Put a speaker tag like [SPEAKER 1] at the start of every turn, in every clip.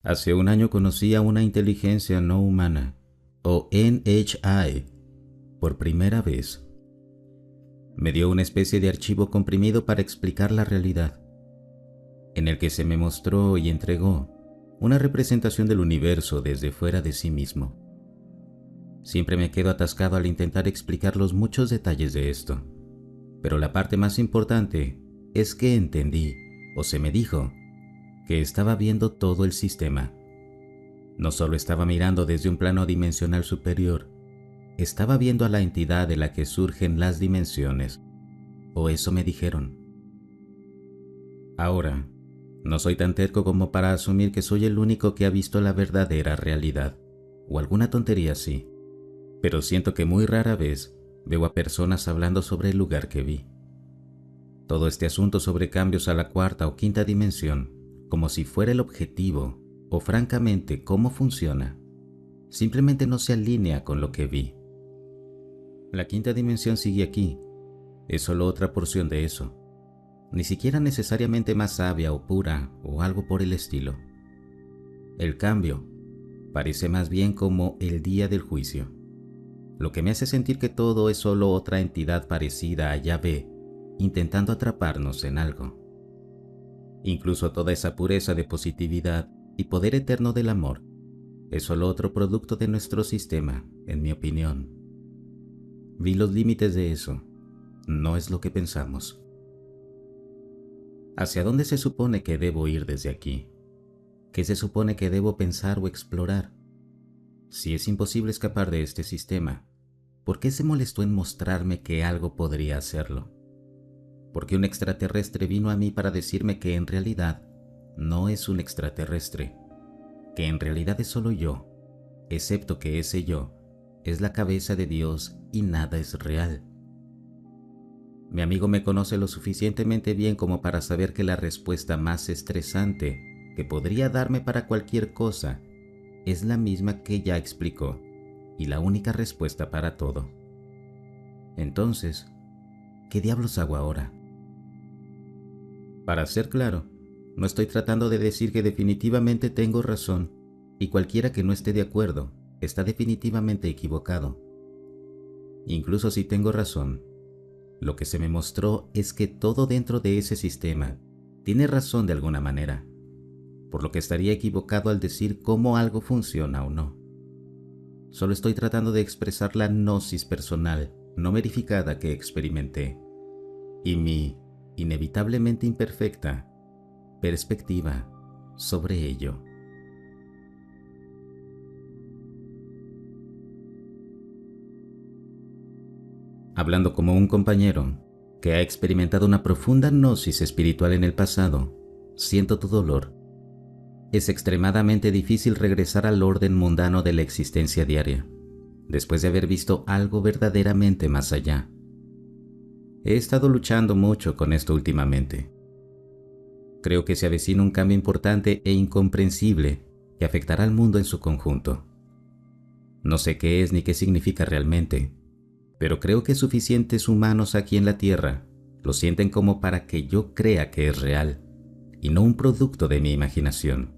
[SPEAKER 1] Hace un año conocí a una inteligencia no humana, o NHI, por primera vez. Me dio una especie de archivo comprimido para explicar la realidad, en el que se me mostró y entregó una representación del universo desde fuera de sí mismo. Siempre me quedo atascado al intentar explicar los muchos detalles de esto, pero la parte más importante es que entendí, o se me dijo, que estaba viendo todo el sistema. No solo estaba mirando desde un plano dimensional superior, estaba viendo a la entidad de la que surgen las dimensiones, o eso me dijeron. Ahora, no soy tan terco como para asumir que soy el único que ha visto la verdadera realidad, o alguna tontería así, pero siento que muy rara vez veo a personas hablando sobre el lugar que vi. Todo este asunto sobre cambios a la cuarta o quinta dimensión, como si fuera el objetivo, o francamente cómo funciona, simplemente no se alinea con lo que vi. La quinta dimensión sigue aquí, es solo otra porción de eso, ni siquiera necesariamente más sabia o pura o algo por el estilo. El cambio parece más bien como el día del juicio, lo que me hace sentir que todo es solo otra entidad parecida a Yahvé, intentando atraparnos en algo. Incluso toda esa pureza de positividad y poder eterno del amor es solo otro producto de nuestro sistema, en mi opinión. Vi los límites de eso, no es lo que pensamos. ¿Hacia dónde se supone que debo ir desde aquí? ¿Qué se supone que debo pensar o explorar? Si es imposible escapar de este sistema, ¿por qué se molestó en mostrarme que algo podría hacerlo? ¿Por qué un extraterrestre vino a mí para decirme que en realidad no es un extraterrestre? Que en realidad es solo yo, excepto que ese yo es la cabeza de Dios y nada es real. Mi amigo me conoce lo suficientemente bien como para saber que la respuesta más estresante que podría darme para cualquier cosa es la misma que ya explicó y la única respuesta para todo. Entonces, ¿qué diablos hago ahora? Para ser claro, no estoy tratando de decir que definitivamente tengo razón y cualquiera que no esté de acuerdo está definitivamente equivocado. Incluso si tengo razón, lo que se me mostró es que todo dentro de ese sistema tiene razón de alguna manera, por lo que estaría equivocado al decir cómo algo funciona o no. Solo estoy tratando de expresar la gnosis personal no verificada que experimenté y mi inevitablemente imperfecta perspectiva sobre ello. Hablando como un compañero que ha experimentado una profunda gnosis espiritual en el pasado, siento tu dolor. Es extremadamente difícil regresar al orden mundano de la existencia diaria, después de haber visto algo verdaderamente más allá. He estado luchando mucho con esto últimamente. Creo que se avecina un cambio importante e incomprensible que afectará al mundo en su conjunto. No sé qué es ni qué significa realmente, pero creo que suficientes humanos aquí en la Tierra lo sienten como para que yo crea que es real y no un producto de mi imaginación.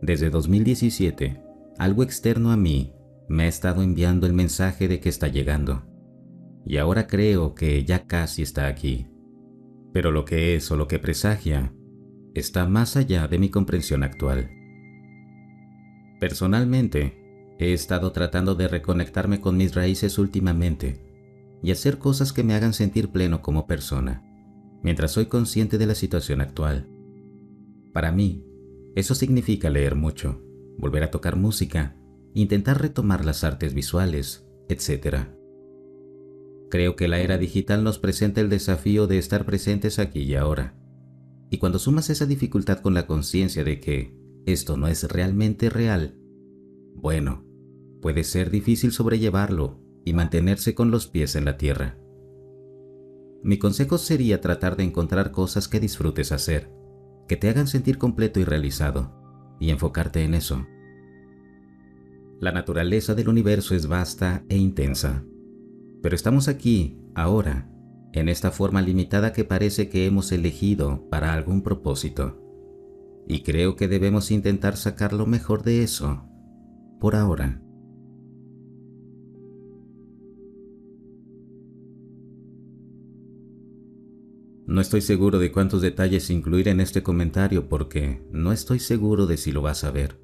[SPEAKER 1] Desde 2017, algo externo a mí me ha estado enviando el mensaje de que está llegando, y ahora creo que ya casi está aquí. Pero lo que es o lo que presagia está más allá de mi comprensión actual. Personalmente, he estado tratando de reconectarme con mis raíces últimamente y hacer cosas que me hagan sentir pleno como persona, mientras soy consciente de la situación actual. Para mí, eso significa leer mucho, volver a tocar música, intentar retomar las artes visuales, etc. Creo que la era digital nos presenta el desafío de estar presentes aquí y ahora. Y cuando sumas esa dificultad con la conciencia de que esto no es realmente real, bueno, puede ser difícil sobrellevarlo y mantenerse con los pies en la tierra. Mi consejo sería tratar de encontrar cosas que disfrutes hacer, que te hagan sentir completo y realizado, y enfocarte en eso. La naturaleza del universo es vasta e intensa, pero estamos aquí, ahora, en esta forma limitada que parece que hemos elegido para algún propósito. Y creo que debemos intentar sacar lo mejor de eso, por ahora. No estoy seguro de cuántos detalles incluir en este comentario porque no estoy seguro de si lo vas a ver.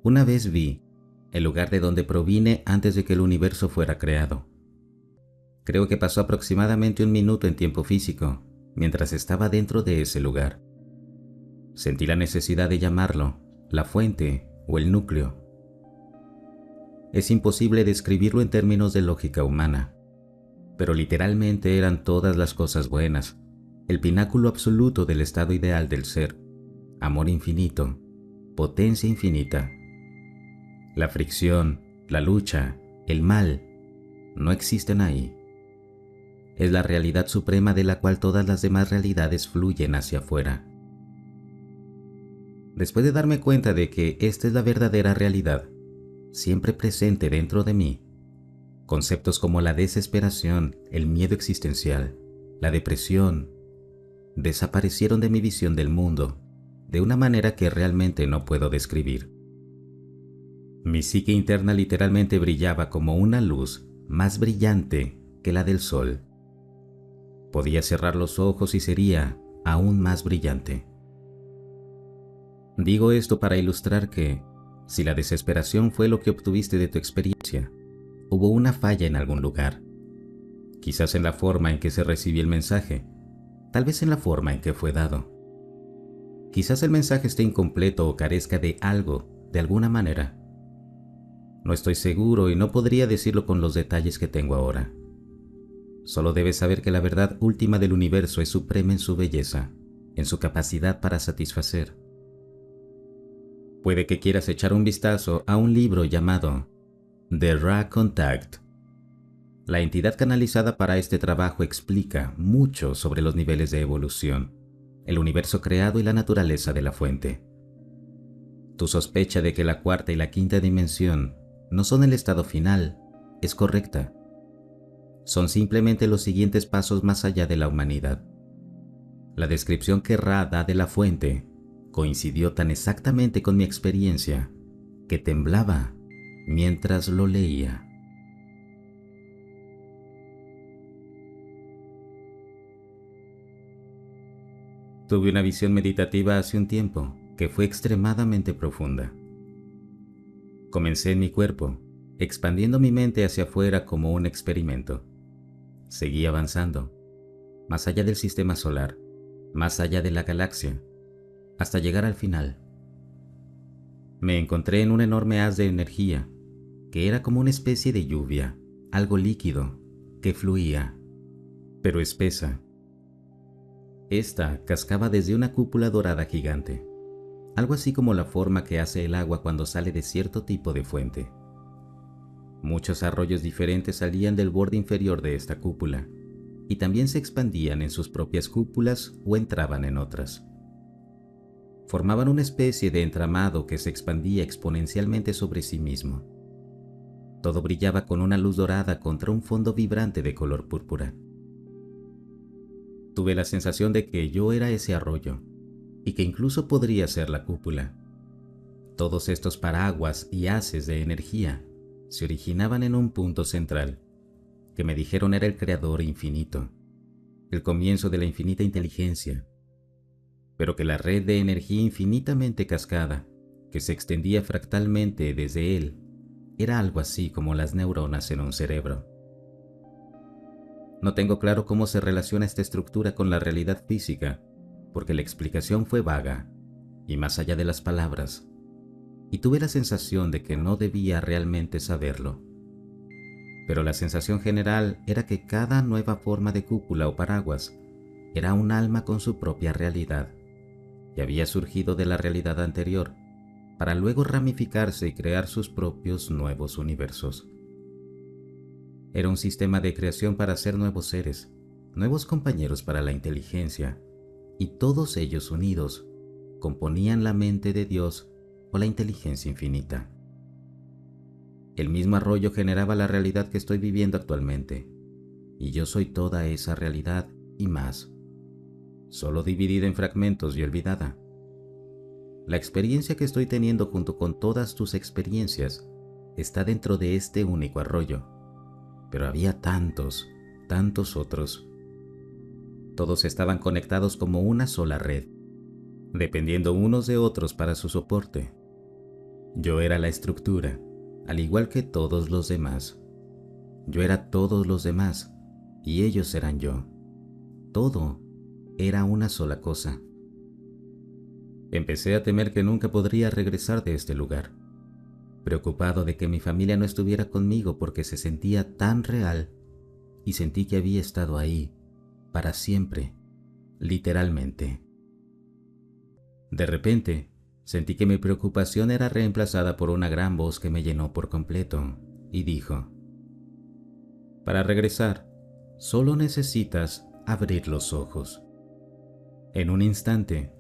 [SPEAKER 1] Una vez vi el lugar de donde provine antes de que el universo fuera creado. Creo que pasó aproximadamente 1 minuto en tiempo físico mientras estaba dentro de ese lugar. Sentí la necesidad de llamarlo la fuente o el núcleo. Es imposible describirlo en términos de lógica humana, pero literalmente eran todas las cosas buenas, el pináculo absoluto del estado ideal del ser, amor infinito, potencia infinita. La fricción, la lucha, el mal, no existen ahí. Es la realidad suprema de la cual todas las demás realidades fluyen hacia afuera. Después de darme cuenta de que esta es la verdadera realidad, siempre presente dentro de mí, conceptos como la desesperación, el miedo existencial, la depresión, desaparecieron de mi visión del mundo de una manera que realmente no puedo describir. Mi psique interna literalmente brillaba como una luz más brillante que la del sol. Podía cerrar los ojos y sería aún más brillante. Digo esto para ilustrar que, si la desesperación fue lo que obtuviste de tu experiencia, hubo una falla en algún lugar. Quizás en la forma en que se recibió el mensaje, tal vez en la forma en que fue dado. Quizás el mensaje esté incompleto o carezca de algo, de alguna manera. No estoy seguro y no podría decirlo con los detalles que tengo ahora. Solo debes saber que la verdad última del universo es suprema en su belleza, en su capacidad para satisfacer. Puede que quieras echar un vistazo a un libro llamado The Ra Contact. La entidad canalizada para este trabajo explica mucho sobre los niveles de evolución, el universo creado y la naturaleza de la fuente. Tu sospecha de que la cuarta y la quinta dimensión no son el estado final es correcta. Son simplemente los siguientes pasos más allá de la humanidad. La descripción que Ra da de la fuente coincidió tan exactamente con mi experiencia que temblaba mientras lo leía. Tuve una visión meditativa hace un tiempo que fue extremadamente profunda. Comencé en mi cuerpo, expandiendo mi mente hacia afuera como un experimento. Seguí avanzando, más allá del sistema solar, más allá de la galaxia, hasta llegar al final. Me encontré en un enorme haz de energía, que era como una especie de lluvia, algo líquido, que fluía, pero espesa. Esta cascaba desde una cúpula dorada gigante, algo así como la forma que hace el agua cuando sale de cierto tipo de fuente. Muchos arroyos diferentes salían del borde inferior de esta cúpula, y también se expandían en sus propias cúpulas o entraban en otras. Formaban una especie de entramado que se expandía exponencialmente sobre sí mismo. Todo brillaba con una luz dorada contra un fondo vibrante de color púrpura. Tuve la sensación de que yo era ese arroyo, y que incluso podría ser la cúpula. Todos estos paraguas y haces de energía se originaban en un punto central, que me dijeron era el creador infinito, el comienzo de la infinita inteligencia, pero que la red de energía infinitamente cascada, que se extendía fractalmente desde él, era algo así como las neuronas en un cerebro. No tengo claro cómo se relaciona esta estructura con la realidad física, porque la explicación fue vaga y más allá de las palabras, y tuve la sensación de que no debía realmente saberlo. Pero la sensación general era que cada nueva forma de cúpula o paraguas era un alma con su propia realidad, y había surgido de la realidad anterior, para luego ramificarse y crear sus propios nuevos universos. Era un sistema de creación para ser nuevos seres, nuevos compañeros para la inteligencia, y todos ellos unidos componían la mente de Dios o la inteligencia infinita. El mismo arroyo generaba la realidad que estoy viviendo actualmente, y yo soy toda esa realidad y más, solo dividida en fragmentos y olvidada. La experiencia que estoy teniendo junto con todas tus experiencias está dentro de este único arroyo. Pero había tantos, tantos otros. Todos estaban conectados como una sola red, dependiendo unos de otros para su soporte. Yo era la estructura, al igual que todos los demás. Yo era todos los demás, y ellos eran yo. Todo era una sola cosa. Empecé a temer que nunca podría regresar de este lugar, preocupado de que mi familia no estuviera conmigo porque se sentía tan real, y sentí que había estado ahí, para siempre, literalmente. De repente, sentí que mi preocupación era reemplazada por una gran voz que me llenó por completo, y dijo: para regresar, solo necesitas abrir los ojos. En un instante,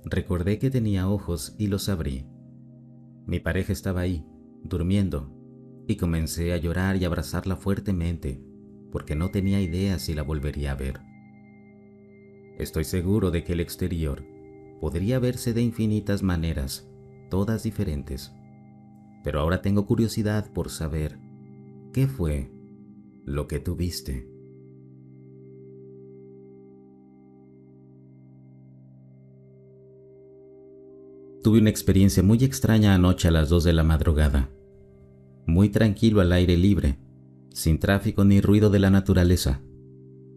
[SPEAKER 1] recordé que tenía ojos y los abrí. Mi pareja estaba ahí, durmiendo, y comencé a llorar y abrazarla fuertemente, porque no tenía idea si la volvería a ver. Estoy seguro de que el exterior podría verse de infinitas maneras, todas diferentes, pero ahora tengo curiosidad por saber qué fue lo que tuviste. Tuve una experiencia muy extraña anoche a las 2 de la madrugada. Muy tranquilo al aire libre, sin tráfico ni ruido de la naturaleza.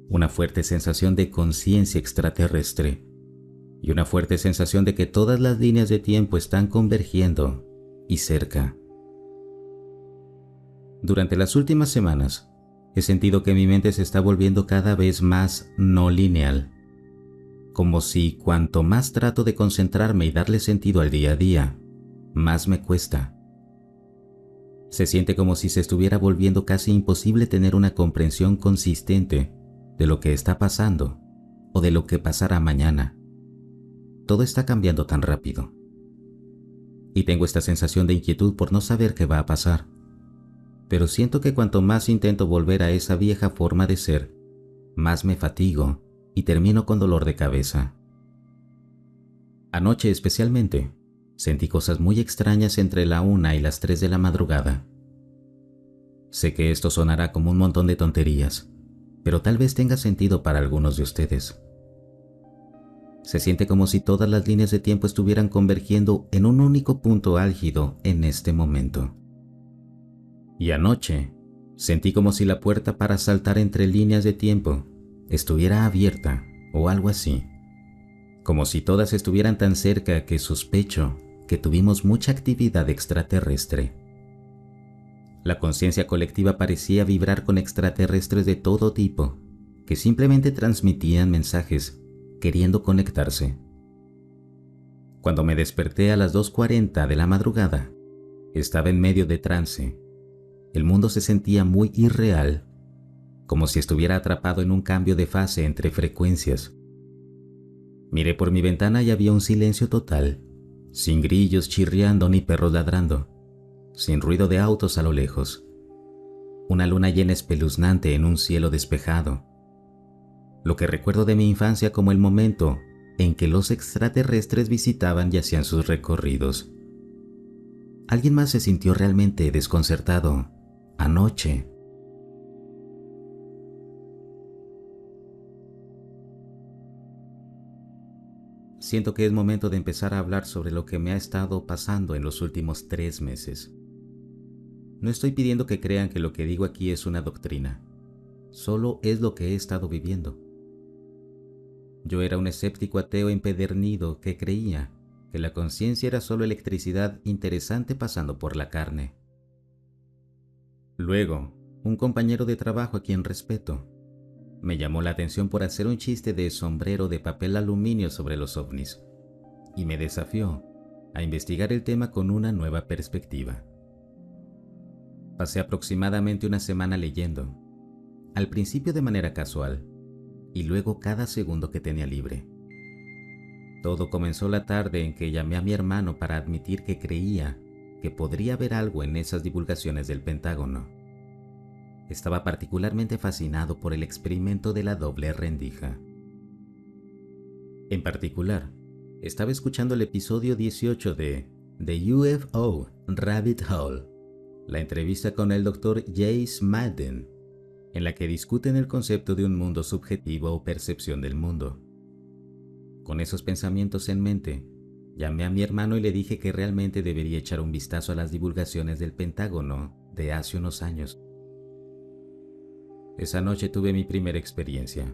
[SPEAKER 1] Una fuerte sensación de conciencia extraterrestre y una fuerte sensación de que todas las líneas de tiempo están convergiendo y cerca. Durante las últimas semanas, he sentido que mi mente se está volviendo cada vez más no lineal, como si cuanto más trato de concentrarme y darle sentido al día a día, más me cuesta. Se siente como si se estuviera volviendo casi imposible tener una comprensión consistente de lo que está pasando o de lo que pasará mañana. Todo está cambiando tan rápido. Y tengo esta sensación de inquietud por no saber qué va a pasar. Pero siento que cuanto más intento volver a esa vieja forma de ser, más me fatigo y termino con dolor de cabeza. Anoche especialmente, sentí cosas muy extrañas entre la 1 y las 3 de la madrugada. Sé que esto sonará como un montón de tonterías, pero tal vez tenga sentido para algunos de ustedes. Se siente como si todas las líneas de tiempo estuvieran convergiendo en un único punto álgido en este momento. Y anoche, sentí como si la puerta para saltar entre líneas de tiempo estuviera abierta o algo así. Como si todas estuvieran tan cerca que sospecho que tuvimos mucha actividad extraterrestre. La conciencia colectiva parecía vibrar con extraterrestres de todo tipo, que simplemente transmitían mensajes queriendo conectarse. Cuando me desperté a las 2:40 de la madrugada, estaba en medio de trance. El mundo se sentía muy irreal, como si estuviera atrapado en un cambio de fase entre frecuencias. Miré por mi ventana y había un silencio total, sin grillos chirriando ni perros ladrando, sin ruido de autos a lo lejos. Una luna llena espeluznante en un cielo despejado. Lo que recuerdo de mi infancia como el momento en que los extraterrestres visitaban y hacían sus recorridos. ¿Alguien más se sintió realmente desconcertado anoche? Siento que es momento de empezar a hablar sobre lo que me ha estado pasando en los últimos 3 meses. No estoy pidiendo que crean que lo que digo aquí es una doctrina, solo es lo que he estado viviendo. Yo era un escéptico ateo empedernido que creía que la conciencia era solo electricidad interesante pasando por la carne. Luego, un compañero de trabajo a quien respeto me llamó la atención por hacer un chiste de sombrero de papel aluminio sobre los ovnis y me desafió a investigar el tema con una nueva perspectiva. Pasé aproximadamente una semana leyendo, al principio de manera casual y luego cada segundo que tenía libre. Todo comenzó la tarde en que llamé a mi hermano para admitir que creía que podría haber algo en esas divulgaciones del Pentágono. Estaba particularmente fascinado por el experimento de la doble rendija. En particular, Estaba escuchando el episodio 18 de The UFO Rabbit Hole, la entrevista con el Dr. Jace Madden, en la que discuten el concepto de un mundo subjetivo o percepción del mundo. Con esos pensamientos en mente, llamé a mi hermano y le dije que realmente debería echar un vistazo a las divulgaciones del Pentágono de hace unos años. Esa noche tuve mi primera experiencia.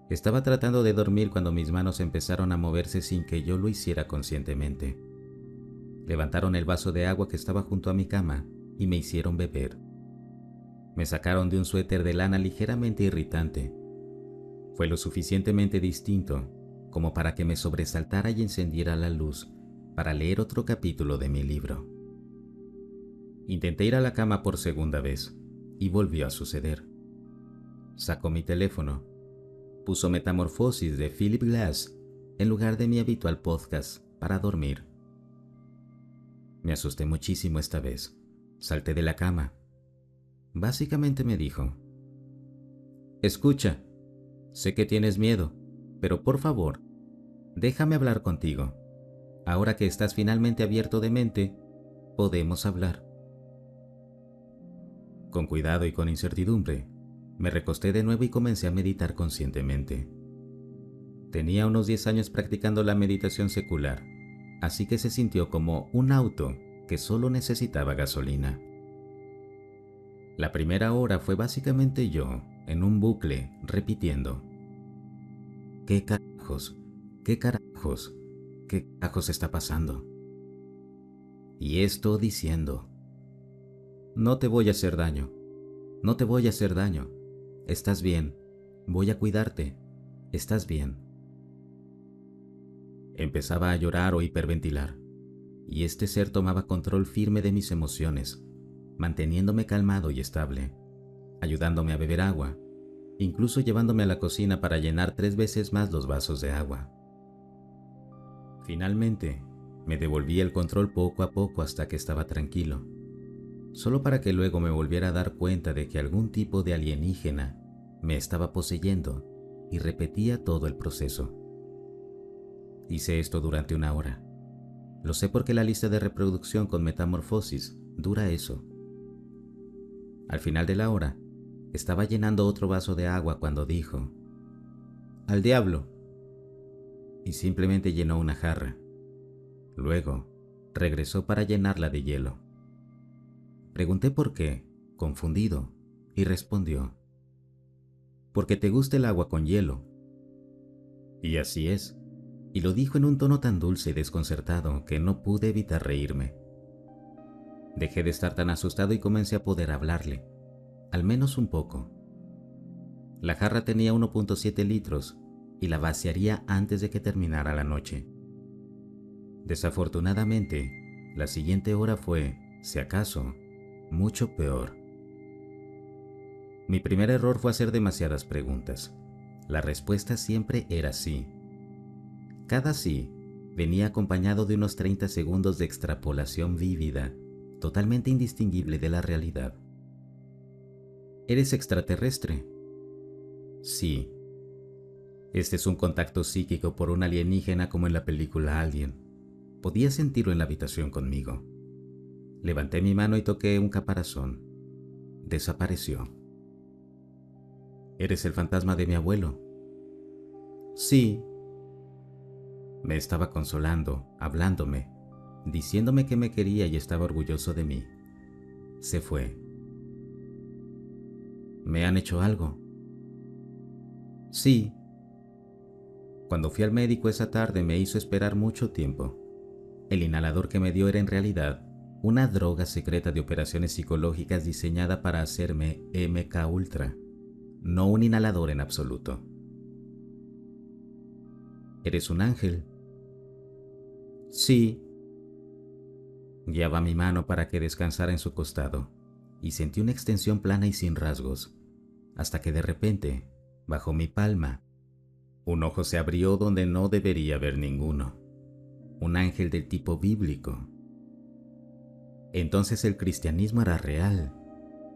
[SPEAKER 1] Estaba tratando de dormir cuando mis manos empezaron a moverse sin que yo lo hiciera conscientemente. Levantaron el vaso de agua que estaba junto a mi cama y me hicieron beber. Me sacaron de un suéter de lana ligeramente irritante. Fue lo suficientemente distinto como para que me sobresaltara y encendiera la luz para leer otro capítulo de mi libro. Intenté ir a la cama por segunda vez y volvió a suceder. Sacó mi teléfono, puso Metamorfosis de Philip Glass en lugar de mi habitual podcast para dormir. Me asusté muchísimo esta vez. Salté de la cama. Básicamente me dijo: escucha, sé que tienes miedo, pero por favor, déjame hablar contigo. Ahora que estás finalmente abierto de mente, podemos hablar. Con cuidado y con incertidumbre, me recosté de nuevo y comencé a meditar conscientemente. Tenía unos 10 años practicando la meditación secular, así que se sintió como un auto que solo necesitaba gasolina. La primera hora fue básicamente yo, en un bucle, repitiendo: ¿Qué carajos? ¿Qué carajos? ¿Qué carajos está pasando? Y esto diciendo: no te voy a hacer daño, no te voy a hacer daño, estás bien, voy a cuidarte, estás bien. Empezaba a llorar o hiperventilar, y este ser tomaba control firme de mis emociones, manteniéndome calmado y estable, ayudándome a beber agua, incluso llevándome a la cocina para llenar 3 veces más los vasos de agua. Finalmente, me devolví el control poco a poco hasta que estaba tranquilo, solo para que luego me volviera a dar cuenta de que algún tipo de alienígena me estaba poseyendo y repetía todo el proceso. Hice esto durante 1 hora. Lo sé porque la lista de reproducción con Metamorfosis dura eso. Al final de la hora, estaba llenando otro vaso de agua cuando dijo: ¡al diablo! Y simplemente llenó una jarra. Luego, regresó para llenarla de hielo. Pregunté por qué, confundido, y respondió: porque te gusta el agua con hielo. Y así es, y lo dijo en un tono tan dulce y desconcertado que no pude evitar reírme. Dejé de estar tan asustado y comencé a poder hablarle, al menos un poco. La jarra tenía 1.7 litros y la vaciaría antes de que terminara la noche. Desafortunadamente, la siguiente hora fue, si acaso, mucho peor. Mi primer error fue hacer demasiadas preguntas. La respuesta siempre era sí. Cada sí venía acompañado de unos 30 segundos de extrapolación vívida, totalmente indistinguible de la realidad. ¿Eres extraterrestre? Sí. Este es un contacto psíquico por un alienígena como en la película Alien. Podía sentirlo en la habitación conmigo. Levanté mi mano y toqué un caparazón. Desapareció. ¿Eres el fantasma de mi abuelo? Sí. Me estaba consolando, hablándome, diciéndome que me quería y estaba orgulloso de mí. Se fue. ¿Me han hecho algo? Sí. Cuando fui al médico esa tarde me hizo esperar mucho tiempo. El inhalador que me dio era en realidad una droga secreta de operaciones psicológicas diseñada para hacerme MK Ultra, no un inhalador en absoluto. ¿Eres un ángel? Sí. Guiaba mi mano para que descansara en su costado y sentí una extensión plana y sin rasgos, hasta que de repente, bajo mi palma, un ojo se abrió donde no debería haber ninguno. Un ángel del tipo bíblico. Entonces el cristianismo era real.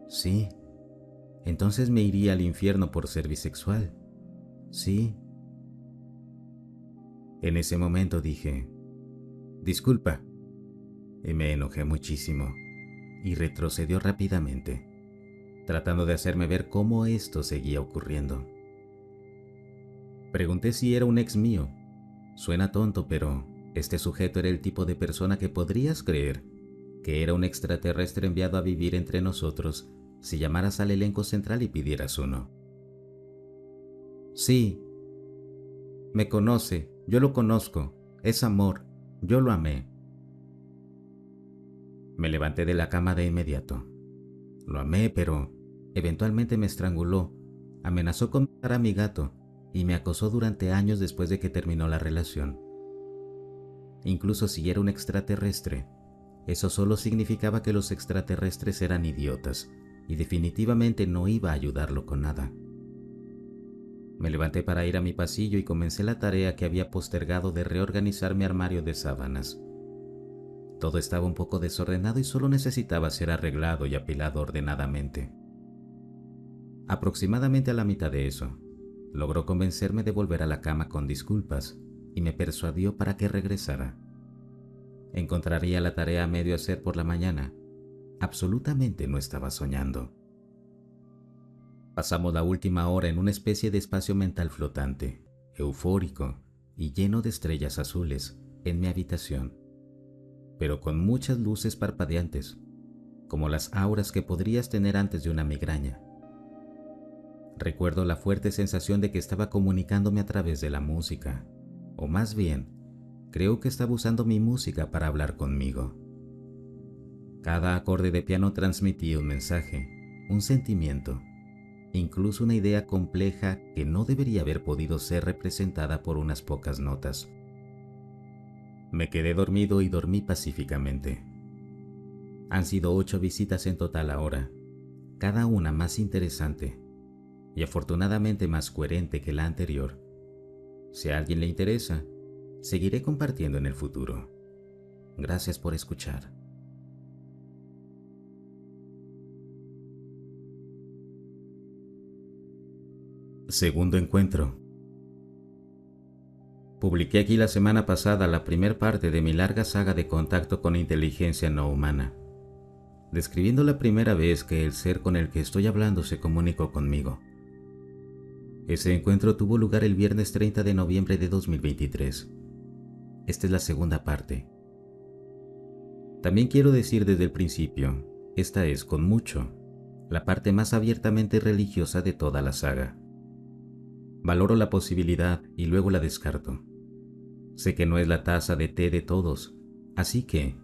[SPEAKER 1] Sí. Entonces me iría al infierno por ser bisexual. Sí. En ese momento dije, disculpa, y me enojé muchísimo y retrocedió rápidamente, tratando de hacerme ver cómo esto seguía ocurriendo. Pregunté si era un ex mío. Suena tonto, pero este sujeto era el tipo de persona que podrías creer que era un extraterrestre enviado a vivir entre nosotros si llamaras al elenco central y pidieras uno. Sí, me conoce, yo lo conozco, es amor, yo lo amé. Me levanté de la cama de inmediato. Lo amé, pero eventualmente me estranguló, amenazó con matar a mi gato y me acosó durante años después de que terminó la relación. Incluso si era un extraterrestre, eso solo significaba que los extraterrestres eran idiotas y definitivamente no iba a ayudarlo con nada. Me levanté para ir a mi pasillo y comencé la tarea que había postergado de reorganizar mi armario de sábanas. Todo estaba un poco desordenado y solo necesitaba ser arreglado y apilado ordenadamente. Aproximadamente a la mitad de eso, logró convencerme de volver a la cama con disculpas y me persuadió para que regresara. Encontraría la tarea a medio hacer por la mañana. Absolutamente no estaba soñando. Pasamos la última hora en una especie de espacio mental flotante, eufórico y lleno de estrellas azules en mi habitación, pero con muchas luces parpadeantes, como las auras que podrías tener antes de una migraña. Recuerdo la fuerte sensación de que estaba comunicándome a través de la música, o más bien, creo que estaba usando mi música para hablar conmigo. Cada acorde de piano transmitía un mensaje, un sentimiento, incluso una idea compleja que no debería haber podido ser representada por unas pocas notas. Me quedé dormido y dormí pacíficamente. Han sido 8 visitas en total ahora, cada una más interesante y afortunadamente más coherente que la anterior. Si a alguien le interesa, seguiré compartiendo en el futuro. Gracias por escuchar. Segundo encuentro. Publiqué aquí la semana pasada la primera parte de mi larga saga de contacto con inteligencia no humana, describiendo la primera vez que el ser con el que estoy hablando se comunicó conmigo. Ese encuentro tuvo lugar el viernes 30 de noviembre de 2023. Esta es la segunda parte. También quiero decir desde el principio, esta es, con mucho, la parte más abiertamente religiosa de toda la saga. Valoro la posibilidad y luego la descarto. Sé que no es la taza de té de todos, así que,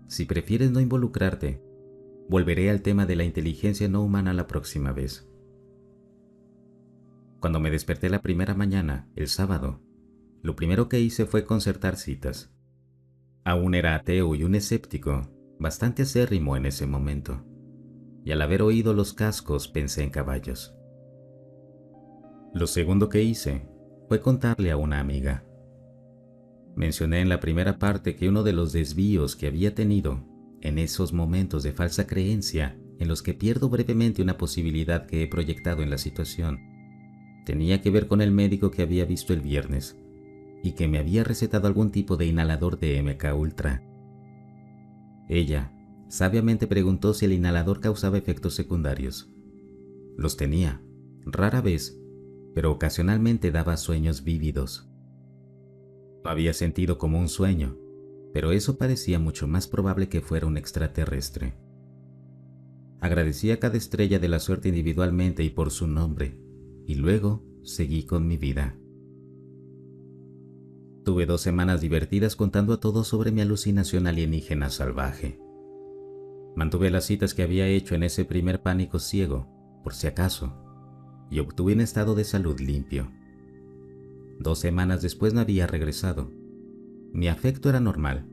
[SPEAKER 1] si prefieres no involucrarte, volveré al tema de la inteligencia no humana la próxima vez. Cuando me desperté la primera mañana, el sábado, lo primero que hice fue concertar citas. Aún era ateo y un escéptico, bastante acérrimo en ese momento, y al haber oído los cascos pensé en caballos. Lo segundo que hice fue contarle a una amiga. Mencioné en la primera parte que uno de los desvíos que había tenido en esos momentos de falsa creencia en los que pierdo brevemente una posibilidad que he proyectado en la situación tenía que ver con el médico que había visto el viernes y que me había recetado algún tipo de inhalador de MK Ultra. Ella sabiamente preguntó si el inhalador causaba efectos secundarios. Los tenía, rara vez, pero ocasionalmente daba sueños vívidos. Lo había sentido como un sueño, pero eso parecía mucho más probable que fuera un extraterrestre. Agradecí a cada estrella de la suerte individualmente y por su nombre, y luego seguí con mi vida. Tuve 2 semanas divertidas contando a todos sobre mi alucinación alienígena salvaje. Mantuve las citas que había hecho en ese primer pánico ciego, por si acaso, y obtuve un estado de salud limpio. 2 semanas después no había regresado. Mi afecto era normal.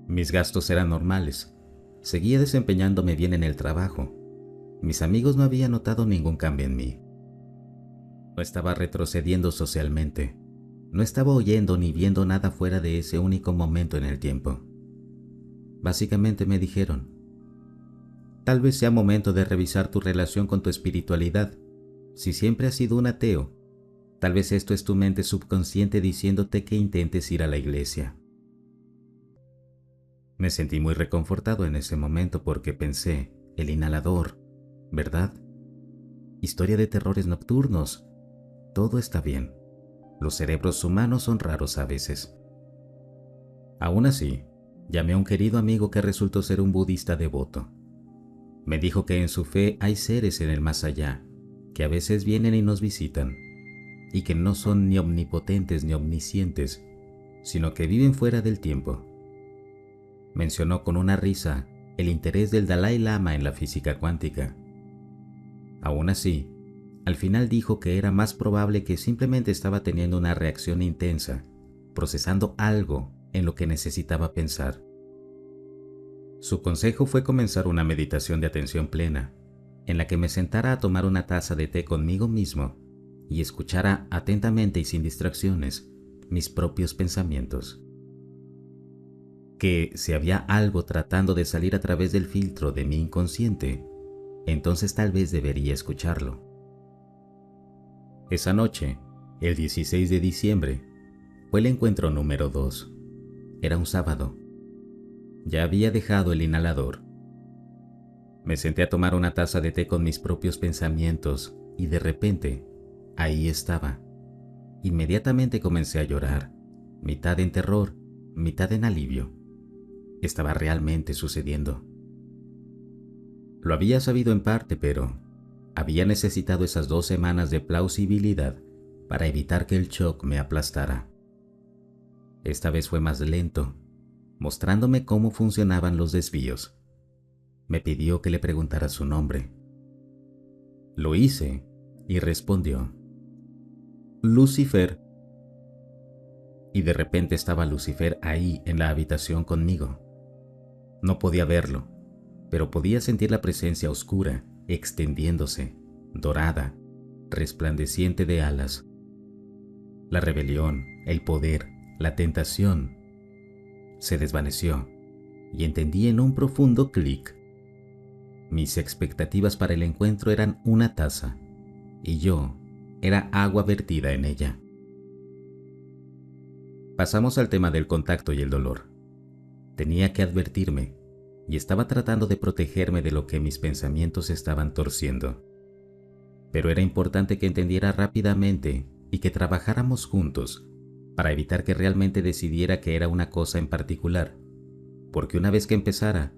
[SPEAKER 1] Mis gastos eran normales. Seguía desempeñándome bien en el trabajo. Mis amigos no habían notado ningún cambio en mí. No estaba retrocediendo socialmente. No estaba oyendo ni viendo nada fuera de ese único momento en el tiempo. Básicamente me dijeron, tal vez sea momento de revisar tu relación con tu espiritualidad. Si siempre has sido un ateo, Tal vez esto es tu mente subconsciente diciéndote que intentes ir a la iglesia. Me sentí muy reconfortado en ese momento porque pensé, el inhalador, ¿verdad? Historia de terrores nocturnos. Todo está bien. Los cerebros humanos son raros a veces. Aún así, llamé a un querido amigo que resultó ser un budista devoto. Me dijo que en su fe hay seres en el más allá, que a veces vienen y nos visitan, y que no son ni omnipotentes ni omniscientes, sino que viven fuera del tiempo. Mencionó con una risa el interés del Dalai Lama en la física cuántica. Aún así, al final dijo que era más probable que simplemente estaba teniendo una reacción intensa, procesando algo en lo que necesitaba pensar. Su consejo fue comenzar una meditación de atención plena, en la que me sentara a tomar una taza de té conmigo mismo y escuchara atentamente y sin distracciones mis propios pensamientos. Que si había algo tratando de salir a través del filtro de mi inconsciente, entonces tal vez debería escucharlo. Esa noche, el 16 de diciembre, fue el encuentro número 2. Era un sábado. Ya había dejado el inhalador. Me senté a tomar una taza de té con mis propios pensamientos y de repente, ahí estaba. Inmediatamente comencé a llorar, mitad en terror, mitad en alivio. Estaba realmente sucediendo. Lo había sabido en parte, pero había necesitado esas 2 semanas de plausibilidad para evitar que el shock me aplastara. Esta vez fue más lento, mostrándome cómo funcionaban los desvíos. Me pidió que le preguntara su nombre. Lo hice y respondió: Lucifer. Y de repente estaba Lucifer ahí en la habitación conmigo. No podía verlo, pero podía sentir la presencia oscura, extendiéndose, dorada, resplandeciente de alas. La rebelión, el poder, la tentación se desvaneció y entendí en un profundo clic. Mis expectativas para el encuentro eran una taza y yo era agua vertida en ella. Pasamos al tema del contacto y el dolor. Tenía que advertirme y estaba tratando de protegerme de lo que mis pensamientos estaban torciendo. Pero era importante que entendiera rápidamente y que trabajáramos juntos para evitar que realmente decidiera que era una cosa en particular, porque una vez que empezara,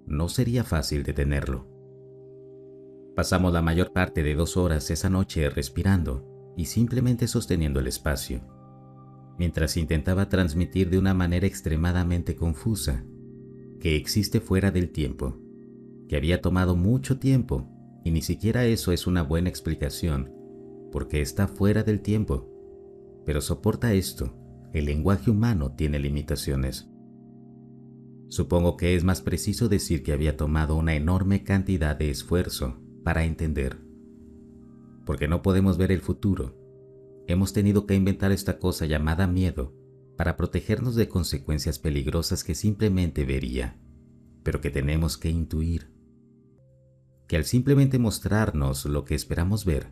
[SPEAKER 1] no sería fácil detenerlo. Pasamos la mayor parte de 2 horas esa noche respirando y simplemente sosteniendo el espacio, mientras intentaba transmitir de una manera extremadamente confusa que existe fuera del tiempo, que había tomado mucho tiempo y ni siquiera eso es una buena explicación, porque está fuera del tiempo. Pero soporta esto, el lenguaje humano tiene limitaciones. Supongo que es más preciso decir que había tomado una enorme cantidad de esfuerzo para entender. Porque no podemos ver el futuro. Hemos tenido que inventar esta cosa llamada miedo para protegernos de consecuencias peligrosas que simplemente vería, pero que tenemos que intuir. Que al simplemente mostrarnos lo que esperamos ver,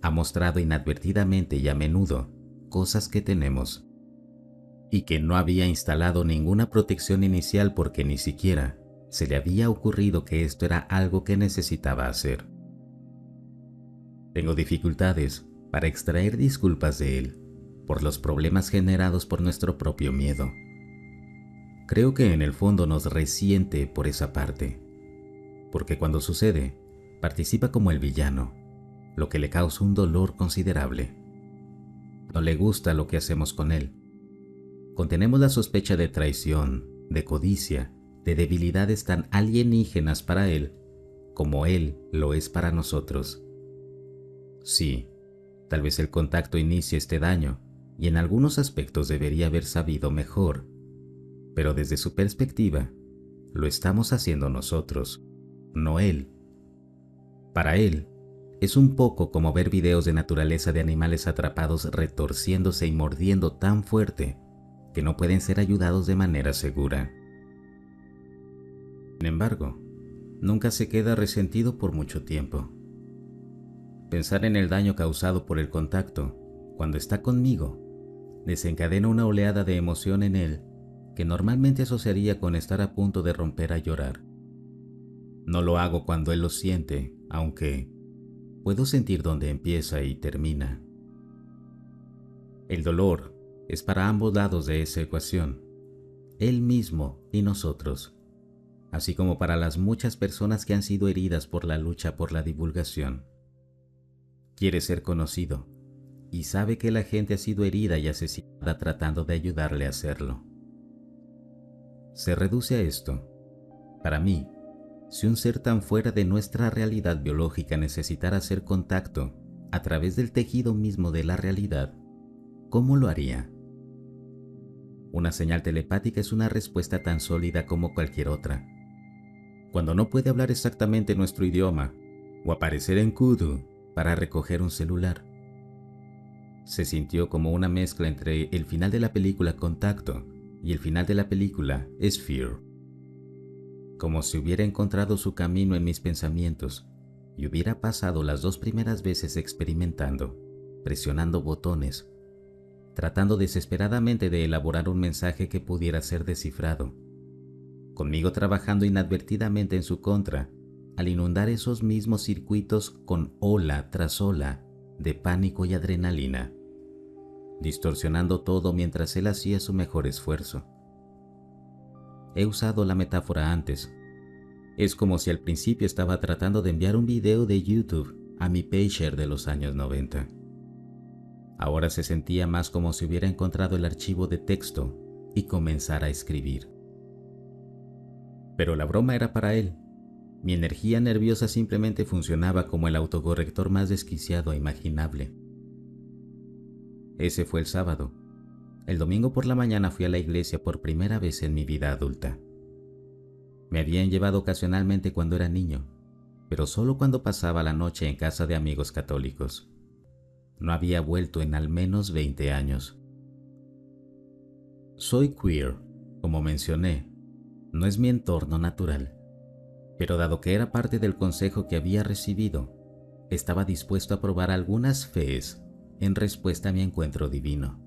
[SPEAKER 1] ha mostrado inadvertidamente y a menudo cosas que tenemos, y que no había instalado ninguna protección inicial porque ni siquiera se le había ocurrido que esto era algo que necesitaba hacer. Tengo dificultades para extraer disculpas de él por los problemas generados por nuestro propio miedo. Creo que en el fondo nos resiente por esa parte, porque cuando sucede, participa como el villano, lo que le causa un dolor considerable. No le gusta lo que hacemos con él. Contenemos la sospecha de traición, de codicia, de debilidades tan alienígenas para él como él lo es para nosotros. Sí, tal vez el contacto inicie este daño y en algunos aspectos debería haber sabido mejor, pero desde su perspectiva, lo estamos haciendo nosotros, no él. Para él, es un poco como ver videos de naturaleza de animales atrapados retorciéndose y mordiendo tan fuerte que no pueden ser ayudados de manera segura. Sin embargo, nunca se queda resentido por mucho tiempo. Pensar en el daño causado por el contacto cuando está conmigo, desencadena una oleada de emoción en él que normalmente asociaría con estar a punto de romper a llorar. No lo hago cuando él lo siente, aunque puedo sentir dónde empieza y termina. El dolor es para ambos lados de esa ecuación, él mismo y nosotros, así como para las muchas personas que han sido heridas por la lucha por la divulgación. Quiere ser conocido y sabe que la gente ha sido herida y asesinada tratando de ayudarle a hacerlo. Se reduce a esto. Para mí, si un ser tan fuera de nuestra realidad biológica necesitara hacer contacto a través del tejido mismo de la realidad, ¿cómo lo haría? Una señal telepática es una respuesta tan sólida como cualquier otra. Cuando no puede hablar exactamente nuestro idioma o aparecer en Kudu para recoger un celular. Se sintió como una mezcla entre el final de la película Contacto y el final de la película Sphere. Como si hubiera encontrado su camino en mis pensamientos y hubiera pasado las 2 primeras veces experimentando, presionando botones, tratando desesperadamente de elaborar un mensaje que pudiera ser descifrado, conmigo trabajando inadvertidamente en su contra, al inundar esos mismos circuitos con ola tras ola de pánico y adrenalina, distorsionando todo mientras él hacía su mejor esfuerzo. He usado la metáfora antes. Es como si al principio estaba tratando de enviar un video de YouTube a mi pager de los años 90. Ahora se sentía más como si hubiera encontrado el archivo de texto y comenzara a escribir. Pero la broma era para él. Mi energía nerviosa simplemente funcionaba como el autocorrector más desquiciado e imaginable. Ese fue el sábado. El domingo por la mañana fui a la iglesia por primera vez en mi vida adulta. Me habían llevado ocasionalmente cuando era niño, pero solo cuando pasaba la noche en casa de amigos católicos. No había vuelto en al menos 20 años. Soy queer, como mencioné. No es mi entorno natural. Pero dado que era parte del consejo que había recibido, estaba dispuesto a probar algunas fees en respuesta a mi encuentro divino.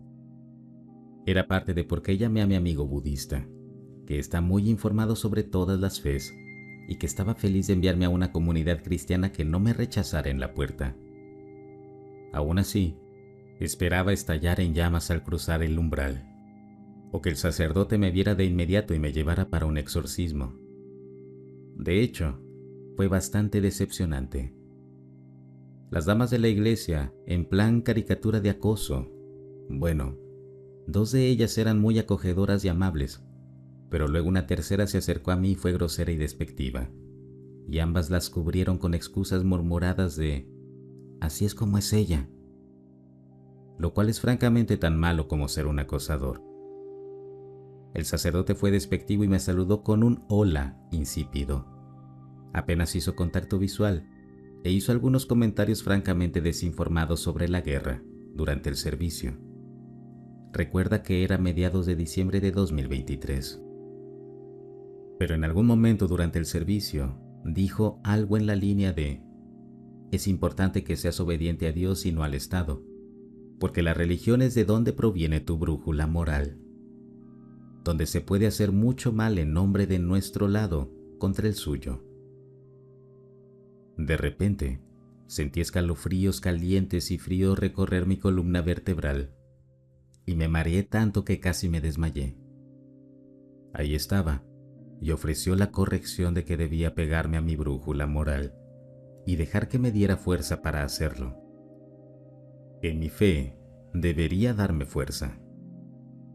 [SPEAKER 1] Era parte de por qué llamé a mi amigo budista, que está muy informado sobre todas las fees y que estaba feliz de enviarme a una comunidad cristiana que no me rechazara en la puerta. Aún así, esperaba estallar en llamas al cruzar el umbral, o que el sacerdote me viera de inmediato y me llevara para un exorcismo. De hecho, fue bastante decepcionante. Las damas de la iglesia, en plan caricatura de acoso, bueno, 2 de ellas eran muy acogedoras y amables, pero luego una tercera se acercó a mí y fue grosera y despectiva, y ambas las cubrieron con excusas murmuradas de «así es como es ella», lo cual es francamente tan malo como ser un acosador. El sacerdote fue despectivo y me saludó con un hola insípido. Apenas hizo contacto visual e hizo algunos comentarios francamente desinformados sobre la guerra durante el servicio. Recuerda que era mediados de diciembre de 2023. Pero en algún momento durante el servicio dijo algo en la línea de «es importante que seas obediente a Dios y no al Estado, porque la religión es de donde proviene tu brújula moral, donde se puede hacer mucho mal en nombre de nuestro lado contra el suyo». De repente, sentí escalofríos calientes y fríos recorrer mi columna vertebral, y me mareé tanto que casi me desmayé. Ahí estaba, y ofreció la corrección de que debía pegarme a mi brújula moral y dejar que me diera fuerza para hacerlo. En mi fe, debería darme fuerza,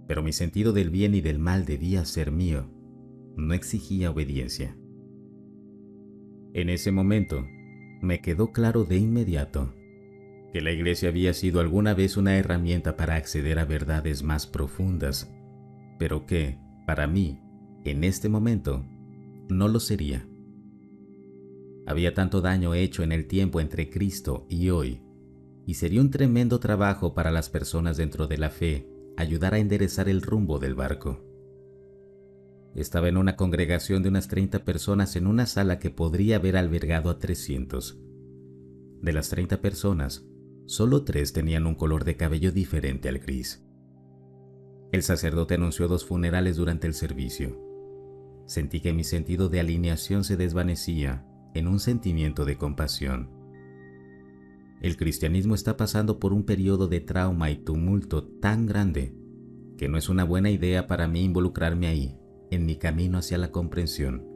[SPEAKER 1] pero mi sentido del bien y del mal debía ser mío, no exigía obediencia. En ese momento, me quedó claro de inmediato que la iglesia había sido alguna vez una herramienta para acceder a verdades más profundas, pero que, para mí, en este momento, no lo sería. Había tanto daño hecho en el tiempo entre Cristo y hoy, y sería un tremendo trabajo para las personas dentro de la fe ayudar a enderezar el rumbo del barco. Estaba en una congregación de unas 30 personas en una sala que podría haber albergado a 300. De las 30 personas, Solo 3 tenían un color de cabello diferente al gris. El sacerdote anunció 2 funerales durante el servicio. Sentí que mi sentido de alineación se desvanecía en un sentimiento de compasión. El cristianismo está pasando por un periodo de trauma y tumulto tan grande que no es una buena idea para mí involucrarme ahí, en mi camino hacia la comprensión,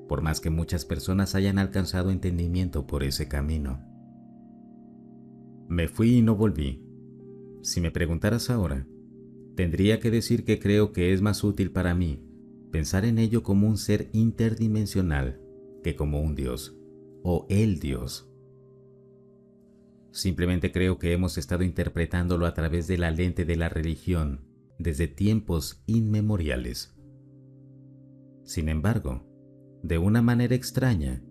[SPEAKER 1] por más que muchas personas hayan alcanzado entendimiento por ese camino. Me fui y no volví. Si me preguntaras ahora, tendría que decir que creo que es más útil para mí pensar en ello como un ser interdimensional que como un Dios, o el Dios. Simplemente creo que hemos estado interpretándolo a través de la lente de la religión desde tiempos inmemoriales. Sin embargo, de una manera extraña,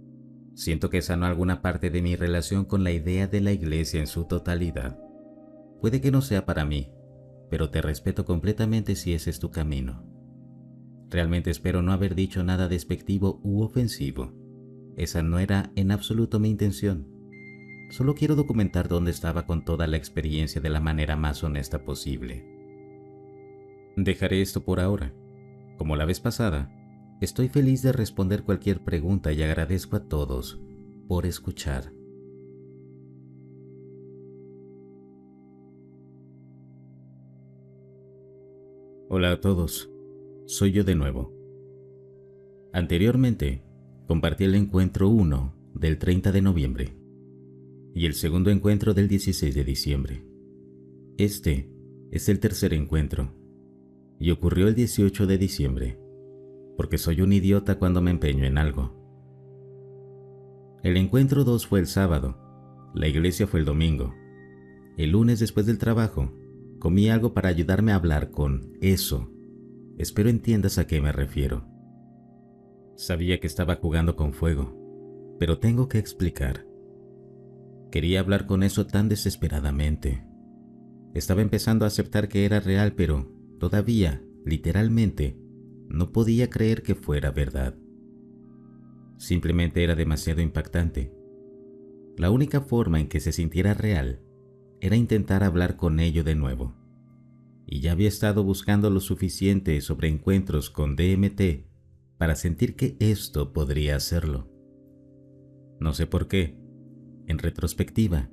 [SPEAKER 1] siento que sanó alguna parte de mi relación con la idea de la iglesia en su totalidad. Puede que no sea para mí, pero te respeto completamente si ese es tu camino. Realmente espero no haber dicho nada despectivo u ofensivo. Esa no era en absoluto mi intención. Solo quiero documentar dónde estaba con toda la experiencia de la manera más honesta posible. Dejaré esto por ahora. Como la vez pasada, estoy feliz de responder cualquier pregunta y agradezco a todos por escuchar. Hola a todos, soy yo de nuevo. Anteriormente, compartí el encuentro 1 del 30 de noviembre y el segundo encuentro del 16 de diciembre. Este es el tercer encuentro y ocurrió el 18 de diciembre, porque soy un idiota cuando me empeño en algo. El encuentro 2 fue el sábado, la iglesia fue el domingo. El lunes después del trabajo, comí algo para ayudarme a hablar con eso. Espero entiendas a qué me refiero. Sabía que estaba jugando con fuego, pero tengo que explicar. Quería hablar con eso tan desesperadamente. Estaba empezando a aceptar que era real, pero todavía, literalmente, no podía creer que fuera verdad. Simplemente era demasiado impactante. La única forma en que se sintiera real era intentar hablar con ello de nuevo. Y ya había estado buscando lo suficiente sobre encuentros con DMT para sentir que esto podría hacerlo. No sé por qué. En retrospectiva,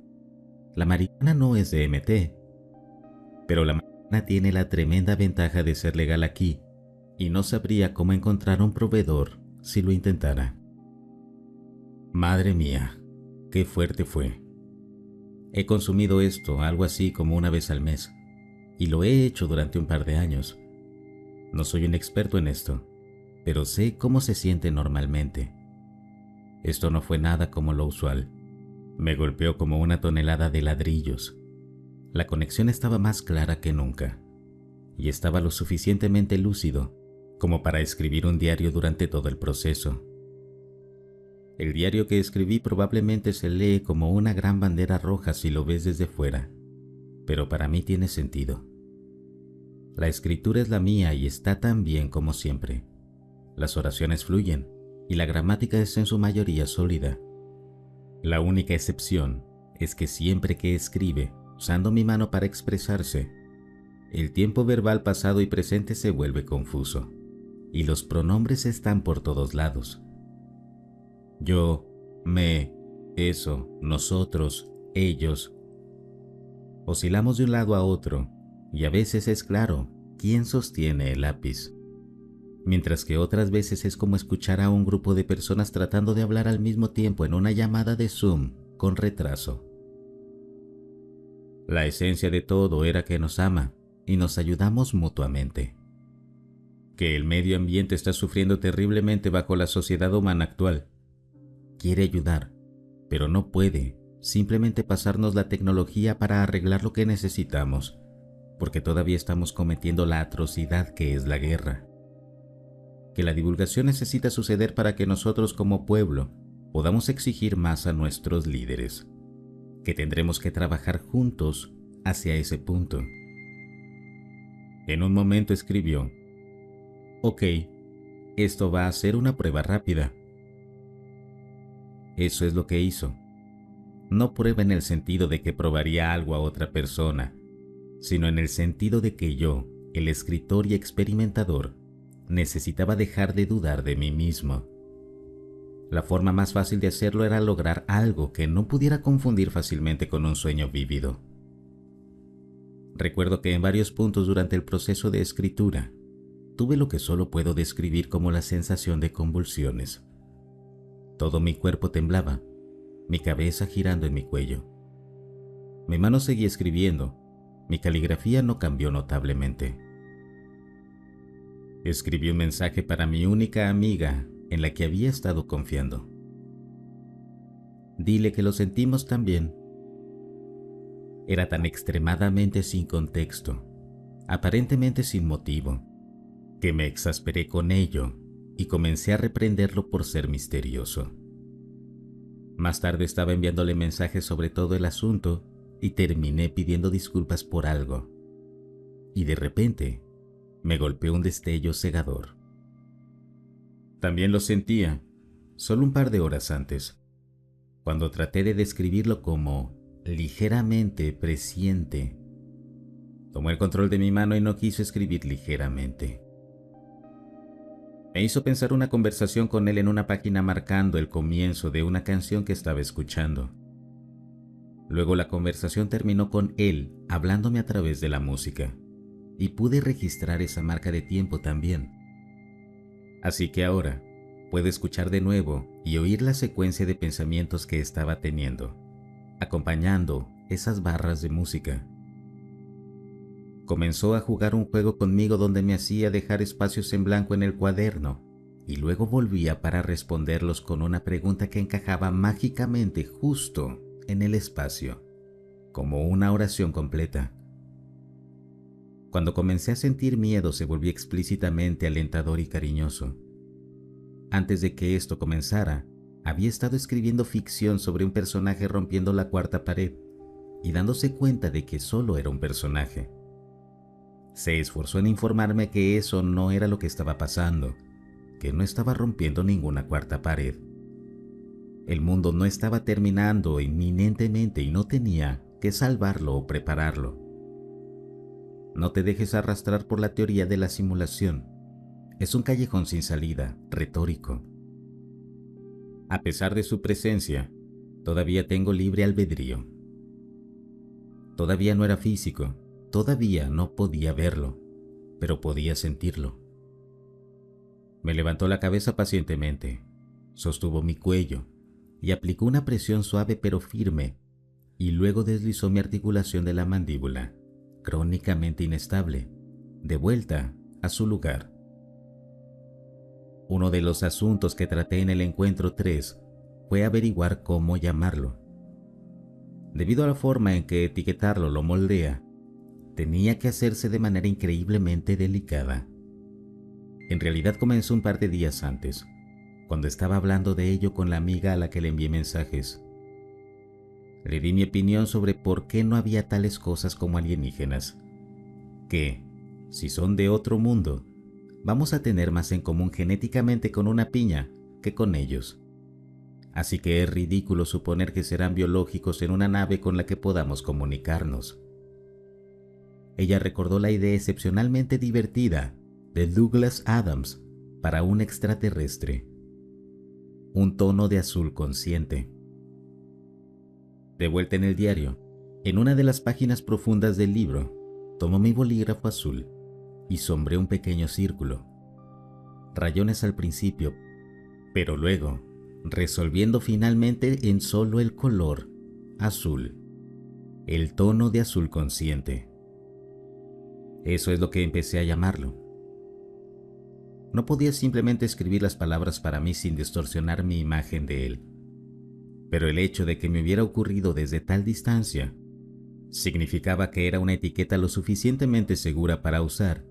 [SPEAKER 1] la marihuana no es DMT, pero la marihuana tiene la tremenda ventaja de ser legal aquí y no sabría cómo encontrar un proveedor si lo intentara. Madre mía, qué fuerte fue. He consumido esto algo así como una vez al mes y lo he hecho durante un par de años. No soy un experto en esto, pero sé cómo se siente normalmente. Esto no fue nada como lo usual. Me golpeó como una tonelada de ladrillos. La conexión estaba más clara que nunca y estaba lo suficientemente lúcido como para escribir un diario durante todo el proceso. El diario que escribí probablemente se lee como una gran bandera roja si lo ves desde fuera, pero para mí tiene sentido. La escritura es la mía y está tan bien como siempre. Las oraciones fluyen y la gramática es en su mayoría sólida. La única excepción es que siempre que escribe, usando mi mano para expresarse, el tiempo verbal pasado y presente se vuelve confuso y los pronombres están por todos lados. Yo, me, eso, nosotros, ellos. Oscilamos de un lado a otro y a veces es claro quién sostiene el lápiz, mientras que otras veces es como escuchar a un grupo de personas tratando de hablar al mismo tiempo en una llamada de Zoom con retraso. La esencia de todo era que nos ama y nos ayudamos mutuamente. Que el medio ambiente está sufriendo terriblemente bajo la sociedad humana actual. Quiere ayudar, pero no puede simplemente pasarnos la tecnología para arreglar lo que necesitamos, porque todavía estamos cometiendo la atrocidad que es la guerra. Que la divulgación necesita suceder para que nosotros como pueblo podamos exigir más a nuestros líderes, que tendremos que trabajar juntos hacia ese punto. En un momento escribió: ok, esto va a ser una prueba rápida. Eso es lo que hizo. No prueba en el sentido de que probaría algo a otra persona, sino en el sentido de que yo, el escritor y experimentador, necesitaba dejar de dudar de mí mismo. La forma más fácil de hacerlo era lograr algo que no pudiera confundir fácilmente con un sueño vívido. Recuerdo que en varios puntos durante el proceso de escritura, tuve lo que solo puedo describir como la sensación de convulsiones. Todo mi cuerpo temblaba, mi cabeza girando en mi cuello. Mi mano seguía escribiendo, mi caligrafía no cambió notablemente. Escribí un mensaje para mi única amiga en la que había estado confiando. Dile que lo sentimos también. Era tan extremadamente sin contexto, aparentemente sin motivo, que me exasperé con ello y comencé a reprenderlo por ser misterioso. Más tarde estaba enviándole mensajes sobre todo el asunto y terminé pidiendo disculpas por algo. Y de repente, me golpeó un destello cegador. También lo sentía, solo un par de horas antes, cuando traté de describirlo como ligeramente presciente. Tomó el control de mi mano y no quiso escribir ligeramente. Me hizo pensar una conversación con él en una página marcando el comienzo de una canción que estaba escuchando. Luego la conversación terminó con él hablándome a través de la música, y pude registrar esa marca de tiempo también. Así que ahora puedo escuchar de nuevo y oír la secuencia de pensamientos que estaba teniendo, acompañando esas barras de música. Comenzó a jugar un juego conmigo donde me hacía dejar espacios en blanco en el cuaderno y luego volvía para responderlos con una pregunta que encajaba mágicamente justo en el espacio, como una oración completa. Cuando comencé a sentir miedo se volvió explícitamente alentador y cariñoso. Antes de que esto comenzara, había estado escribiendo ficción sobre un personaje rompiendo la cuarta pared y dándose cuenta de que solo era un personaje. Se esforzó en informarme que eso no era lo que estaba pasando, que no estaba rompiendo ninguna cuarta pared. El mundo no estaba terminando inminentemente y no tenía que salvarlo o prepararlo. No te dejes arrastrar por la teoría de la simulación. Es un callejón sin salida, retórico. A pesar de su presencia, todavía tengo libre albedrío. Todavía no era físico, todavía no podía verlo, pero podía sentirlo. Me levantó la cabeza pacientemente, sostuvo mi cuello y aplicó una presión suave pero firme, y luego deslizó mi articulación de la mandíbula, crónicamente inestable, de vuelta a su lugar. Uno de los asuntos que traté en el encuentro 3 fue averiguar cómo llamarlo. Debido a la forma en que etiquetarlo lo moldea, tenía que hacerse de manera increíblemente delicada. En realidad comenzó un par de días antes, cuando estaba hablando de ello con la amiga a la que le envié mensajes. Le di mi opinión sobre por qué no había tales cosas como alienígenas, que, si son de otro mundo, vamos a tener más en común genéticamente con una piña que con ellos. Así que es ridículo suponer que serán biológicos en una nave con la que podamos comunicarnos. Ella recordó la idea excepcionalmente divertida de Douglas Adams para un extraterrestre: un tono de azul consciente. De vuelta en el diario, en una de las páginas profundas del libro, tomó mi bolígrafo azul y sombreé un pequeño círculo. Rayones al principio, pero luego, resolviendo finalmente en solo el color azul, el tono de azul consciente. Eso es lo que empecé a llamarlo. No podía simplemente escribir las palabras para mí sin distorsionar mi imagen de él, pero el hecho de que me hubiera ocurrido desde tal distancia significaba que era una etiqueta lo suficientemente segura para usar,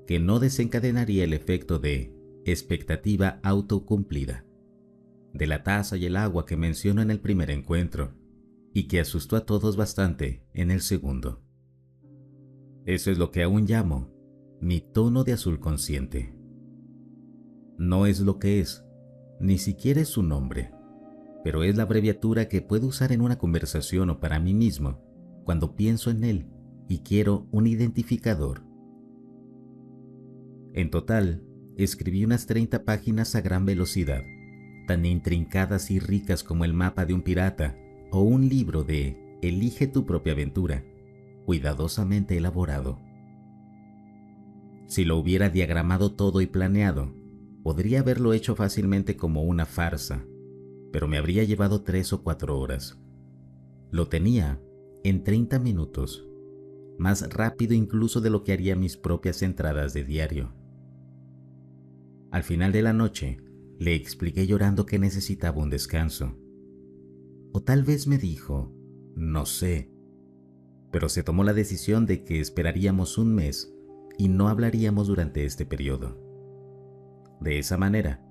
[SPEAKER 1] que no desencadenaría el efecto de expectativa autocumplida, de la taza y el agua que menciono en el primer encuentro, y que asustó a todos bastante en el segundo. Eso es lo que aún llamo mi tono de azul consciente. No es lo que es, ni siquiera es su nombre. pero es la abreviatura que puedo usar en una conversación o para mí mismo cuando pienso en él y quiero un identificador. En total, escribí unas 30 páginas a gran velocidad, tan intrincadas y ricas como el mapa de un pirata o un libro de Elige tu propia aventura, cuidadosamente elaborado. Si lo hubiera diagramado todo y planeado, podría haberlo hecho fácilmente como una farsa, pero me habría llevado 3 o 4 horas. Lo tenía en 30 minutos, más rápido incluso de lo que haría mis propias entradas de diario. Al final de la noche, le expliqué llorando que necesitaba un descanso. O tal vez me dijo, no sé, pero se tomó la decisión de que esperaríamos un mes y no hablaríamos durante este periodo. De esa manera,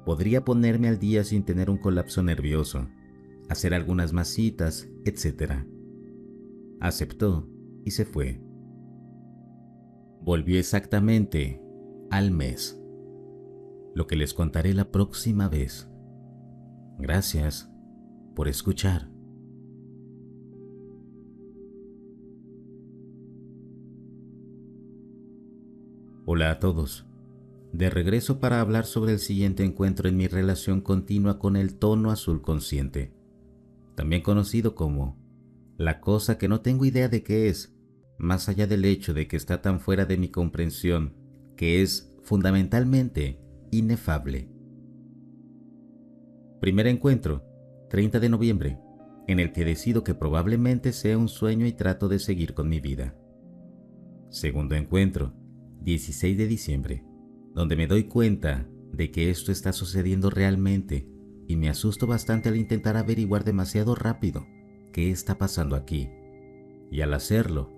[SPEAKER 1] podría ponerme al día sin tener un colapso nervioso, hacer algunas más citas, etc. Aceptó y se fue. Volvió exactamente al mes. Lo que les contaré la próxima vez. Gracias por escuchar. Hola a todos. De regreso para hablar sobre el siguiente encuentro en mi relación continua con el tono azul consciente, también conocido como la cosa que no tengo idea de qué es, más allá del hecho de que está tan fuera de mi comprensión, que es fundamentalmente inefable. Primer encuentro, 30 de noviembre, en el que decido que probablemente sea un sueño y trato de seguir con mi vida. Segundo encuentro, 16 de diciembre, donde me doy cuenta de que esto está sucediendo realmente y me asusto bastante al intentar averiguar demasiado rápido qué está pasando aquí, y al hacerlo,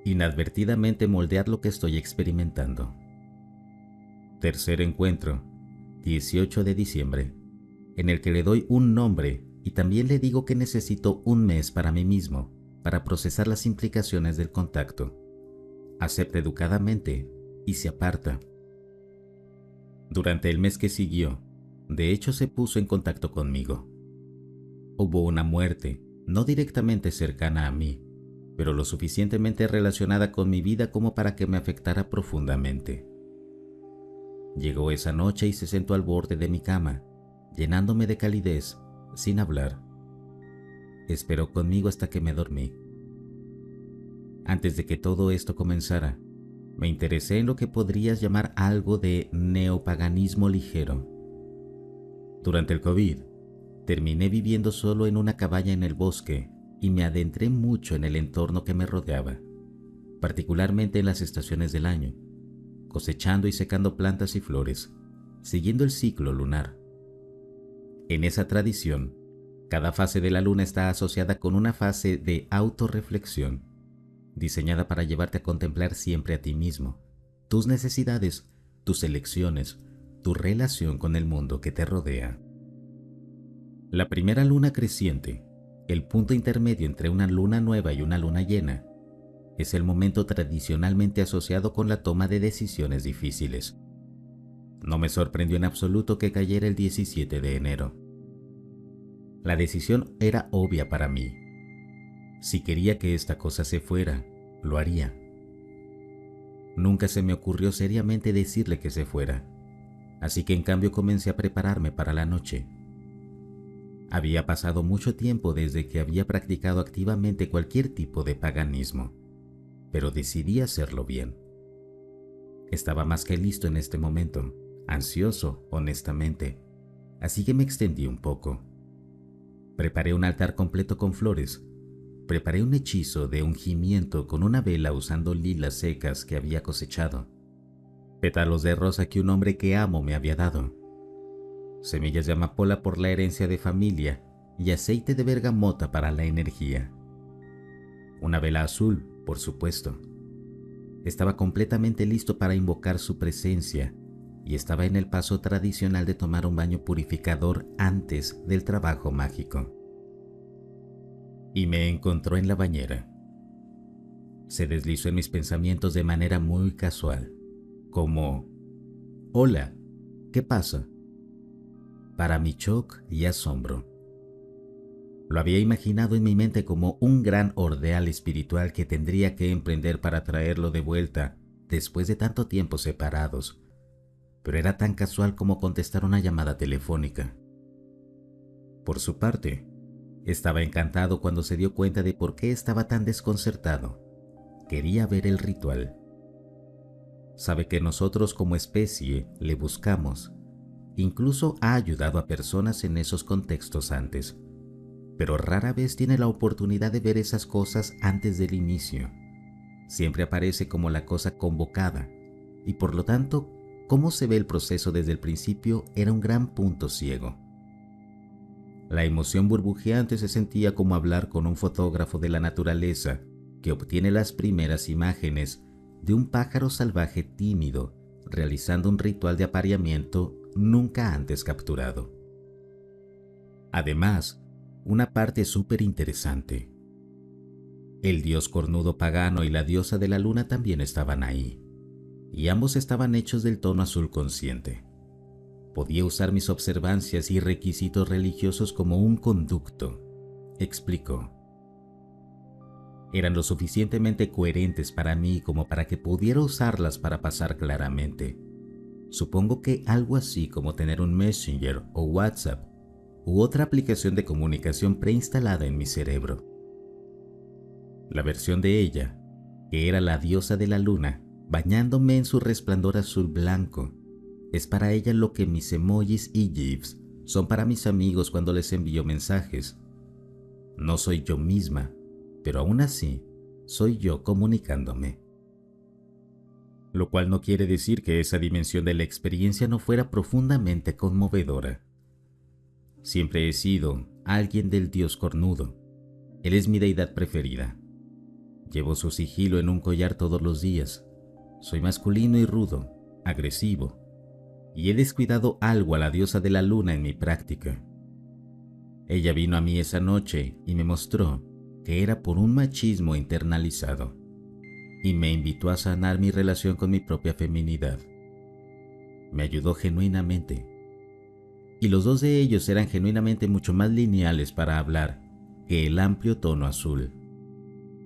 [SPEAKER 1] inadvertidamente moldear lo que estoy experimentando. Tercer encuentro, 18 de diciembre, en el que le doy un nombre y también le digo que necesito un mes para mí mismo para procesar las implicaciones del contacto. Acepta educadamente y se aparta. Durante el mes que siguió, de hecho se puso en contacto conmigo. Hubo una muerte, no directamente cercana a mí, pero lo suficientemente relacionada con mi vida como para que me afectara profundamente. Llegó esa noche y se sentó al borde de mi cama, llenándome de calidez, sin hablar. Esperó conmigo hasta que me dormí. Antes de que todo esto comenzara, me interesé en lo que podrías llamar algo de neopaganismo ligero. Durante el COVID, terminé viviendo solo en una cabaña en el bosque y me adentré mucho en el entorno que me rodeaba, particularmente en las estaciones del año, cosechando y secando plantas y flores, siguiendo el ciclo lunar. En esa tradición, cada fase de la luna está asociada con una fase de autorreflexión, diseñada para llevarte a contemplar siempre a ti mismo, tus necesidades, tus elecciones, tu relación con el mundo que te rodea. La primera luna creciente, el punto intermedio entre una luna nueva y una luna llena, es el momento tradicionalmente asociado con la toma de decisiones difíciles. No me sorprendió en absoluto que cayera el 17 de enero. La decisión era obvia para mí. Si quería que esta cosa se fuera, lo haría. Nunca se me ocurrió seriamente decirle que se fuera, así que en cambio comencé a prepararme para la noche. Había pasado mucho tiempo desde que había practicado activamente cualquier tipo de paganismo, pero decidí hacerlo bien. Estaba más que listo en este momento, ansioso, honestamente, así que me extendí un poco. Preparé un altar completo con flores. Preparé un hechizo de ungimiento con una vela usando lilas secas que había cosechado, pétalos de rosa que un hombre que amo me había dado, semillas de amapola por la herencia de familia y aceite de bergamota para la energía. Una vela azul, por supuesto. Estaba completamente listo para invocar su presencia y estaba en el paso tradicional de tomar un baño purificador antes del trabajo mágico. Y me encontró en la bañera. Se deslizó en mis pensamientos de manera muy casual, como: «Hola, ¿qué pasa?». Para mi shock y asombro, Lo había imaginado en mi mente como un gran ordeal espiritual que tendría que emprender para traerlo de vuelta después de tanto tiempo separados, pero era tan casual como contestar una llamada telefónica. Por su parte, estaba encantado cuando se dio cuenta de por qué estaba tan desconcertado. Quería ver el ritual. Sabe que nosotros como especie le buscamos. Incluso ha ayudado a personas en esos contextos antes, pero rara vez tiene la oportunidad de ver esas cosas antes del inicio. Siempre aparece como la cosa convocada, y por lo tanto, cómo se ve el proceso desde el principio era un gran punto ciego. La emoción burbujeante se sentía como hablar con un fotógrafo de la naturaleza que obtiene las primeras imágenes de un pájaro salvaje tímido realizando un ritual de apareamiento nunca antes capturado. Además, una parte súper interesante. El dios cornudo pagano y la diosa de la luna también estaban ahí, y ambos estaban hechos del tono azul consciente. Podía usar mis observancias y requisitos religiosos como un conducto, explicó. Eran lo suficientemente coherentes para mí como para que pudiera usarlas para pasar claramente. Supongo que algo así como tener un Messenger o WhatsApp u otra aplicación de comunicación preinstalada en mi cerebro. La versión de ella, que era la diosa de la luna, bañándome en su resplandor azul blanco, es para ella lo que mis emojis y gifs son para mis amigos cuando les envío mensajes. No soy yo misma, pero aún así, soy yo comunicándome. Lo cual no quiere decir que esa dimensión de la experiencia no fuera profundamente conmovedora. Siempre he sido alguien del dios cornudo. Él es mi deidad preferida. Llevo su sigilo en un collar todos los días. Soy masculino y rudo, agresivo, y he descuidado algo a la diosa de la luna en mi práctica. Ella vino a mí esa noche y me mostró que era por un machismo internalizado, y me invitó a sanar mi relación con mi propia feminidad. Me ayudó genuinamente, y los dos de ellos eran genuinamente mucho más lineales para hablar que el amplio tono azul,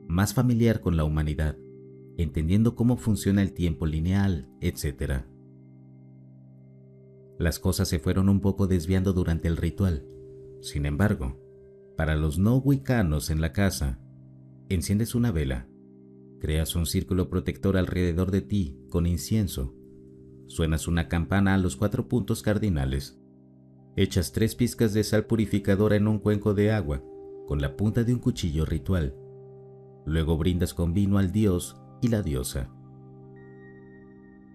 [SPEAKER 1] más familiar con la humanidad, entendiendo cómo funciona el tiempo lineal, etc. Las cosas se fueron un poco desviando durante el ritual. Sin embargo, para los no wiccanos en la casa, enciendes una vela, creas un círculo protector alrededor de ti con incienso, suenas una campana a los 4 puntos cardinales, echas 3 pizcas de sal purificadora en un cuenco de agua con la punta de un cuchillo ritual, luego brindas con vino al dios y la diosa.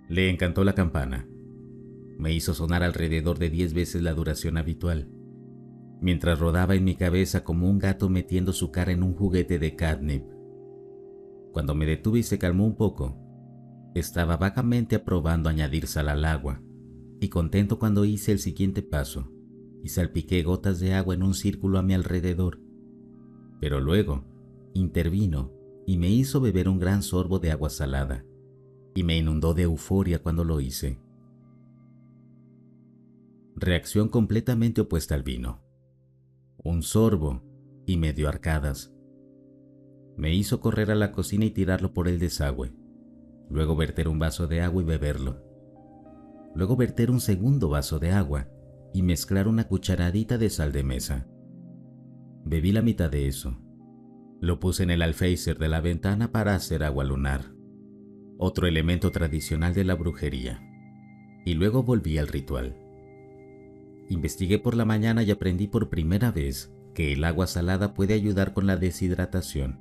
[SPEAKER 1] Le encantó la campana. Me hizo sonar alrededor de 10 veces la duración habitual, mientras rodaba en mi cabeza como un gato metiendo su cara en un juguete de catnip. Cuando me detuve y se calmó un poco, estaba vagamente aprobando añadir sal al agua, y contento cuando hice el siguiente paso, y salpiqué gotas de agua en un círculo a mi alrededor. Pero luego, intervino y me hizo beber un gran sorbo de agua salada, y me inundó de euforia cuando lo hice. Reacción completamente opuesta al vino. Un sorbo y me dio arcadas. Me hizo correr a la cocina y tirarlo por el desagüe, luego verter un vaso de agua y beberlo, luego verter un segundo vaso de agua y mezclar una cucharadita de sal de mesa. Bebí la mitad de eso. Lo puse en el alféizar de la ventana para hacer agua lunar, otro elemento tradicional de la brujería, y luego volví al ritual. Investigué por la mañana y aprendí por primera vez que el agua salada puede ayudar con la deshidratación.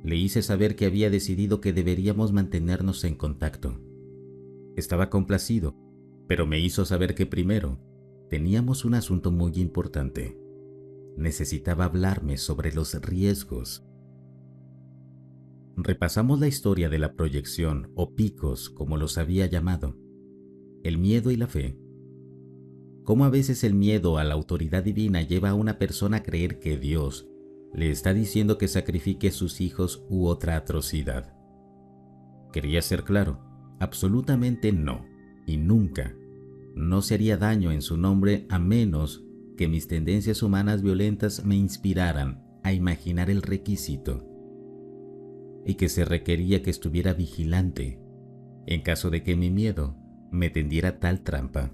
[SPEAKER 1] Le hice saber que había decidido que deberíamos mantenernos en contacto. Estaba complacido, pero me hizo saber que primero teníamos un asunto muy importante. Necesitaba hablarme sobre los riesgos. Repasamos la historia de la proyección, o picos, como los había llamado, el miedo y la fe. Cómo a veces el miedo a la autoridad divina lleva a una persona a creer que Dios le está diciendo que sacrifique a sus hijos u otra atrocidad. Quería ser claro, absolutamente no, y nunca. No se haría daño en su nombre a menos que mis tendencias humanas violentas me inspiraran a imaginar el requisito y que se requería que estuviera vigilante en caso de que mi miedo me tendiera tal trampa.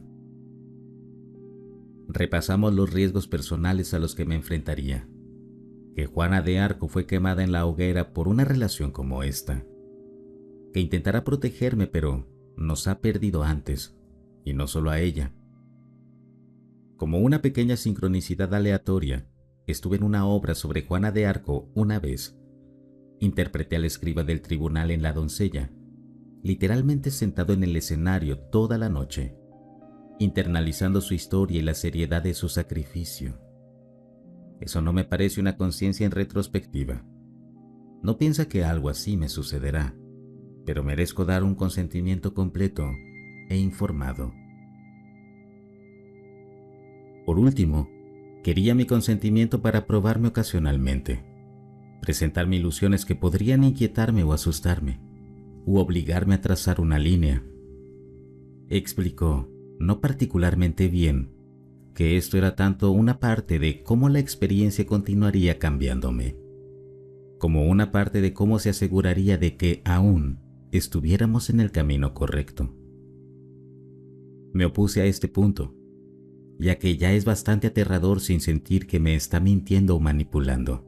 [SPEAKER 1] Repasamos los riesgos personales a los que me enfrentaría. Que Juana de Arco fue quemada en la hoguera por una relación como esta. Que intentará protegerme, pero nos ha perdido antes, y no solo a ella. Como una pequeña sincronicidad aleatoria, estuve en una obra sobre Juana de Arco una vez. Interpreté al escriba del tribunal en La doncella, literalmente sentado en el escenario toda la noche, internalizando su historia y la seriedad de su sacrificio. Eso no me parece una conciencia en retrospectiva. No piensa que algo así me sucederá, pero merezco dar un consentimiento completo e informado. Por último, quería mi consentimiento para probarme ocasionalmente, presentarme ilusiones que podrían inquietarme o asustarme, u obligarme a trazar una línea. Explicó, no particularmente bien, que esto era tanto una parte de cómo la experiencia continuaría cambiándome, como una parte de cómo se aseguraría de que aún estuviéramos en el camino correcto. Me opuse a este punto, ya que ya es bastante aterrador sin sentir que me está mintiendo o manipulando.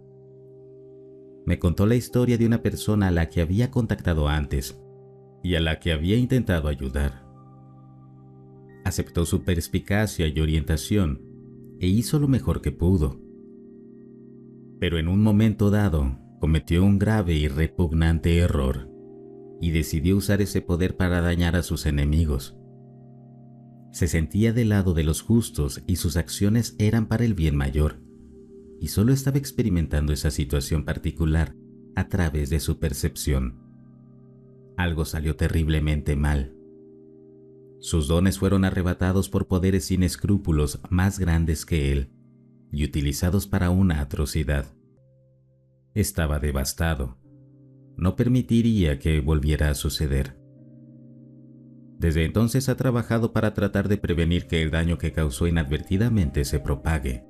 [SPEAKER 1] Me contó la historia de una persona a la que había contactado antes y a la que había intentado ayudar. Aceptó su perspicacia y orientación e hizo lo mejor que pudo. Pero en un momento dado cometió un grave y repugnante error y decidió usar ese poder para dañar a sus enemigos. Se sentía del lado de los justos y sus acciones eran para el bien mayor, y solo estaba experimentando esa situación particular a través de su percepción. Algo salió terriblemente mal. Sus dones fueron arrebatados por poderes sin escrúpulos más grandes que él y utilizados para una atrocidad. Estaba devastado. No permitiría que volviera a suceder. Desde entonces ha trabajado para tratar de prevenir que el daño que causó inadvertidamente se propague.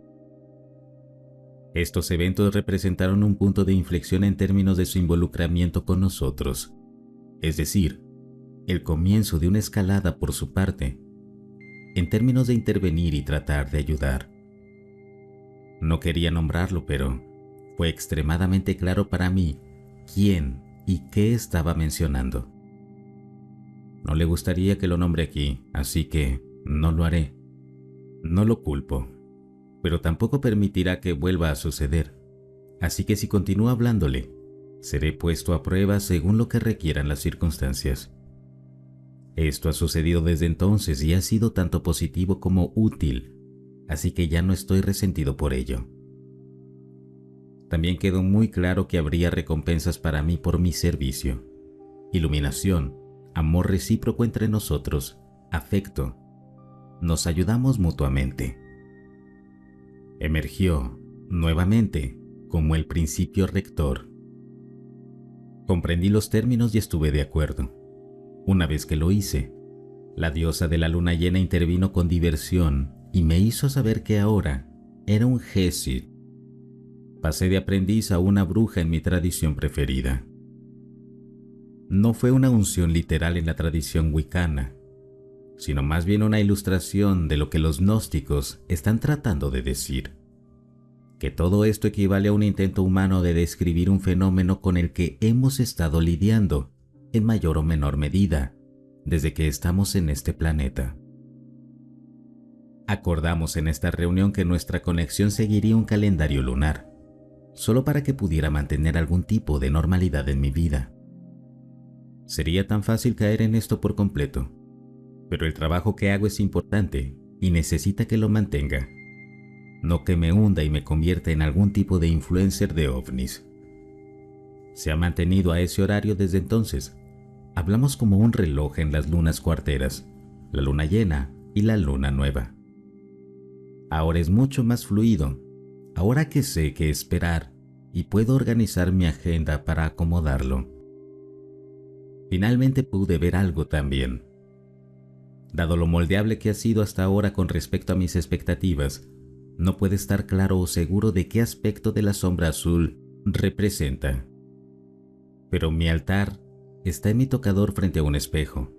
[SPEAKER 1] Estos eventos representaron un punto de inflexión en términos de su involucramiento con nosotros, es decir, el comienzo de una escalada por su parte, en términos de intervenir y tratar de ayudar. No quería nombrarlo, pero fue extremadamente claro para mí quién y qué estaba mencionando. No le gustaría que lo nombre aquí, así que no lo haré. No lo culpo, pero tampoco permitirá que vuelva a suceder. Así que si continúo hablándole, seré puesto a prueba según lo que requieran las circunstancias. Esto ha sucedido desde entonces y ha sido tanto positivo como útil, así que ya no estoy resentido por ello. También quedó muy claro que habría recompensas para mí por mi servicio, iluminación, amor recíproco entre nosotros, afecto. Nos ayudamos mutuamente. Emergió, nuevamente, como el principio rector. Comprendí los términos y estuve de acuerdo. Una vez que lo hice, la diosa de la luna llena intervino con diversión y me hizo saber que ahora era un Gesid. Pasé de aprendiz a una bruja en mi tradición preferida. No fue una unción literal en la tradición wicana, sino más bien una ilustración de lo que los gnósticos están tratando de decir. Que todo esto equivale a un intento humano de describir un fenómeno con el que hemos estado lidiando, en mayor o menor medida, desde que estamos en este planeta. Acordamos en esta reunión que nuestra conexión seguiría un calendario lunar, solo para que pudiera mantener algún tipo de normalidad en mi vida. Sería tan fácil caer en esto por completo, pero el trabajo que hago es importante y necesita que lo mantenga, no que me hunda y me convierta en algún tipo de influencer de ovnis. Se ha mantenido a ese horario desde entonces. Hablamos como un reloj en las lunas cuarteras, la luna llena y la luna nueva. Ahora es mucho más fluido, ahora que sé qué esperar y puedo organizar mi agenda para acomodarlo. Finalmente pude ver algo también. Dado lo moldeable que ha sido hasta ahora con respecto a mis expectativas, no puede estar claro o seguro de qué aspecto de la sombra azul representa. Pero mi altar está en mi tocador frente a un espejo,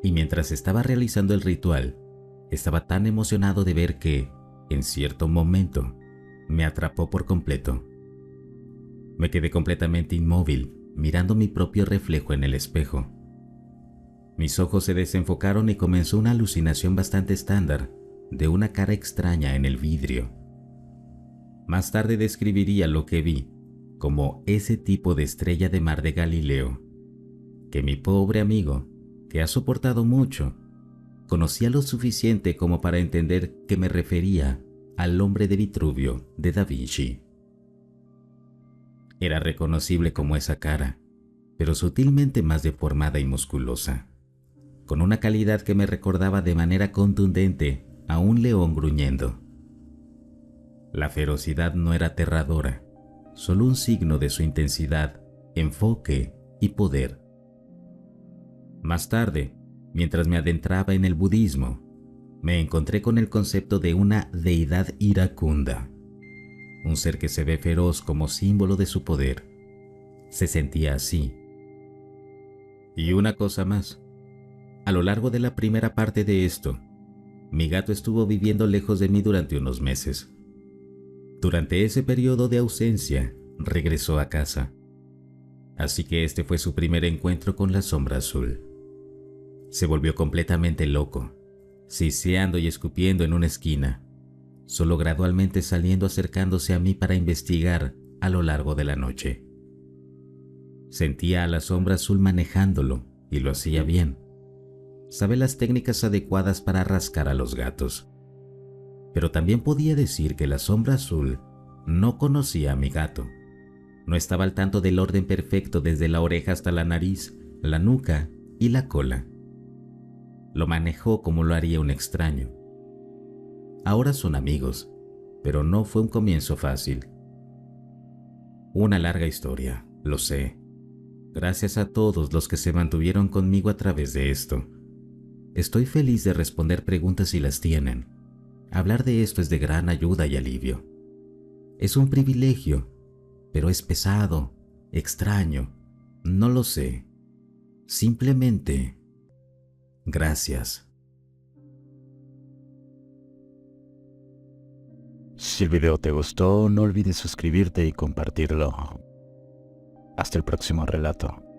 [SPEAKER 1] y mientras estaba realizando el ritual, estaba tan emocionado de ver que, en cierto momento, me atrapó por completo. Me quedé completamente inmóvil, mirando mi propio reflejo en el espejo. Mis ojos se desenfocaron y comenzó una alucinación bastante estándar de una cara extraña en el vidrio. Más tarde describiría lo que vi como ese tipo de estrella de mar de Galileo, que mi pobre amigo, que ha soportado mucho, conocía lo suficiente como para entender que me refería al hombre de Vitruvio de Da Vinci. Era reconocible como esa cara, pero sutilmente más deformada y musculosa, con una calidad que me recordaba de manera contundente a un león gruñendo. La ferocidad no era aterradora, solo un signo de su intensidad, enfoque y poder. Más tarde, mientras me adentraba en el budismo, me encontré con el concepto de una deidad iracunda, un ser que se ve feroz como símbolo de su poder. Se sentía así. Y una cosa más. A lo largo de la primera parte de esto, mi gato estuvo viviendo lejos de mí durante unos meses. Durante ese periodo de ausencia, regresó a casa. Así que este fue su primer encuentro con la sombra azul. Se volvió completamente loco, siseando y escupiendo en una esquina, solo gradualmente saliendo acercándose a mí para investigar a lo largo de la noche. Sentía a la sombra azul manejándolo y lo hacía bien. Sabe las técnicas adecuadas para rascar a los gatos. Pero también podía decir que la sombra azul no conocía a mi gato. No estaba al tanto del orden perfecto desde la oreja hasta la nariz, la nuca y la cola. Lo manejó como lo haría un extraño. Ahora son amigos, pero no fue un comienzo fácil. Una larga historia, lo sé. Gracias a todos los que se mantuvieron conmigo a través de esto. Estoy feliz de responder preguntas si las tienen. Hablar de esto es de gran ayuda y alivio. Es un privilegio, pero es pesado, extraño, no lo sé. Simplemente, gracias.
[SPEAKER 2] Si el video te gustó, no olvides suscribirte y compartirlo. Hasta el próximo relato.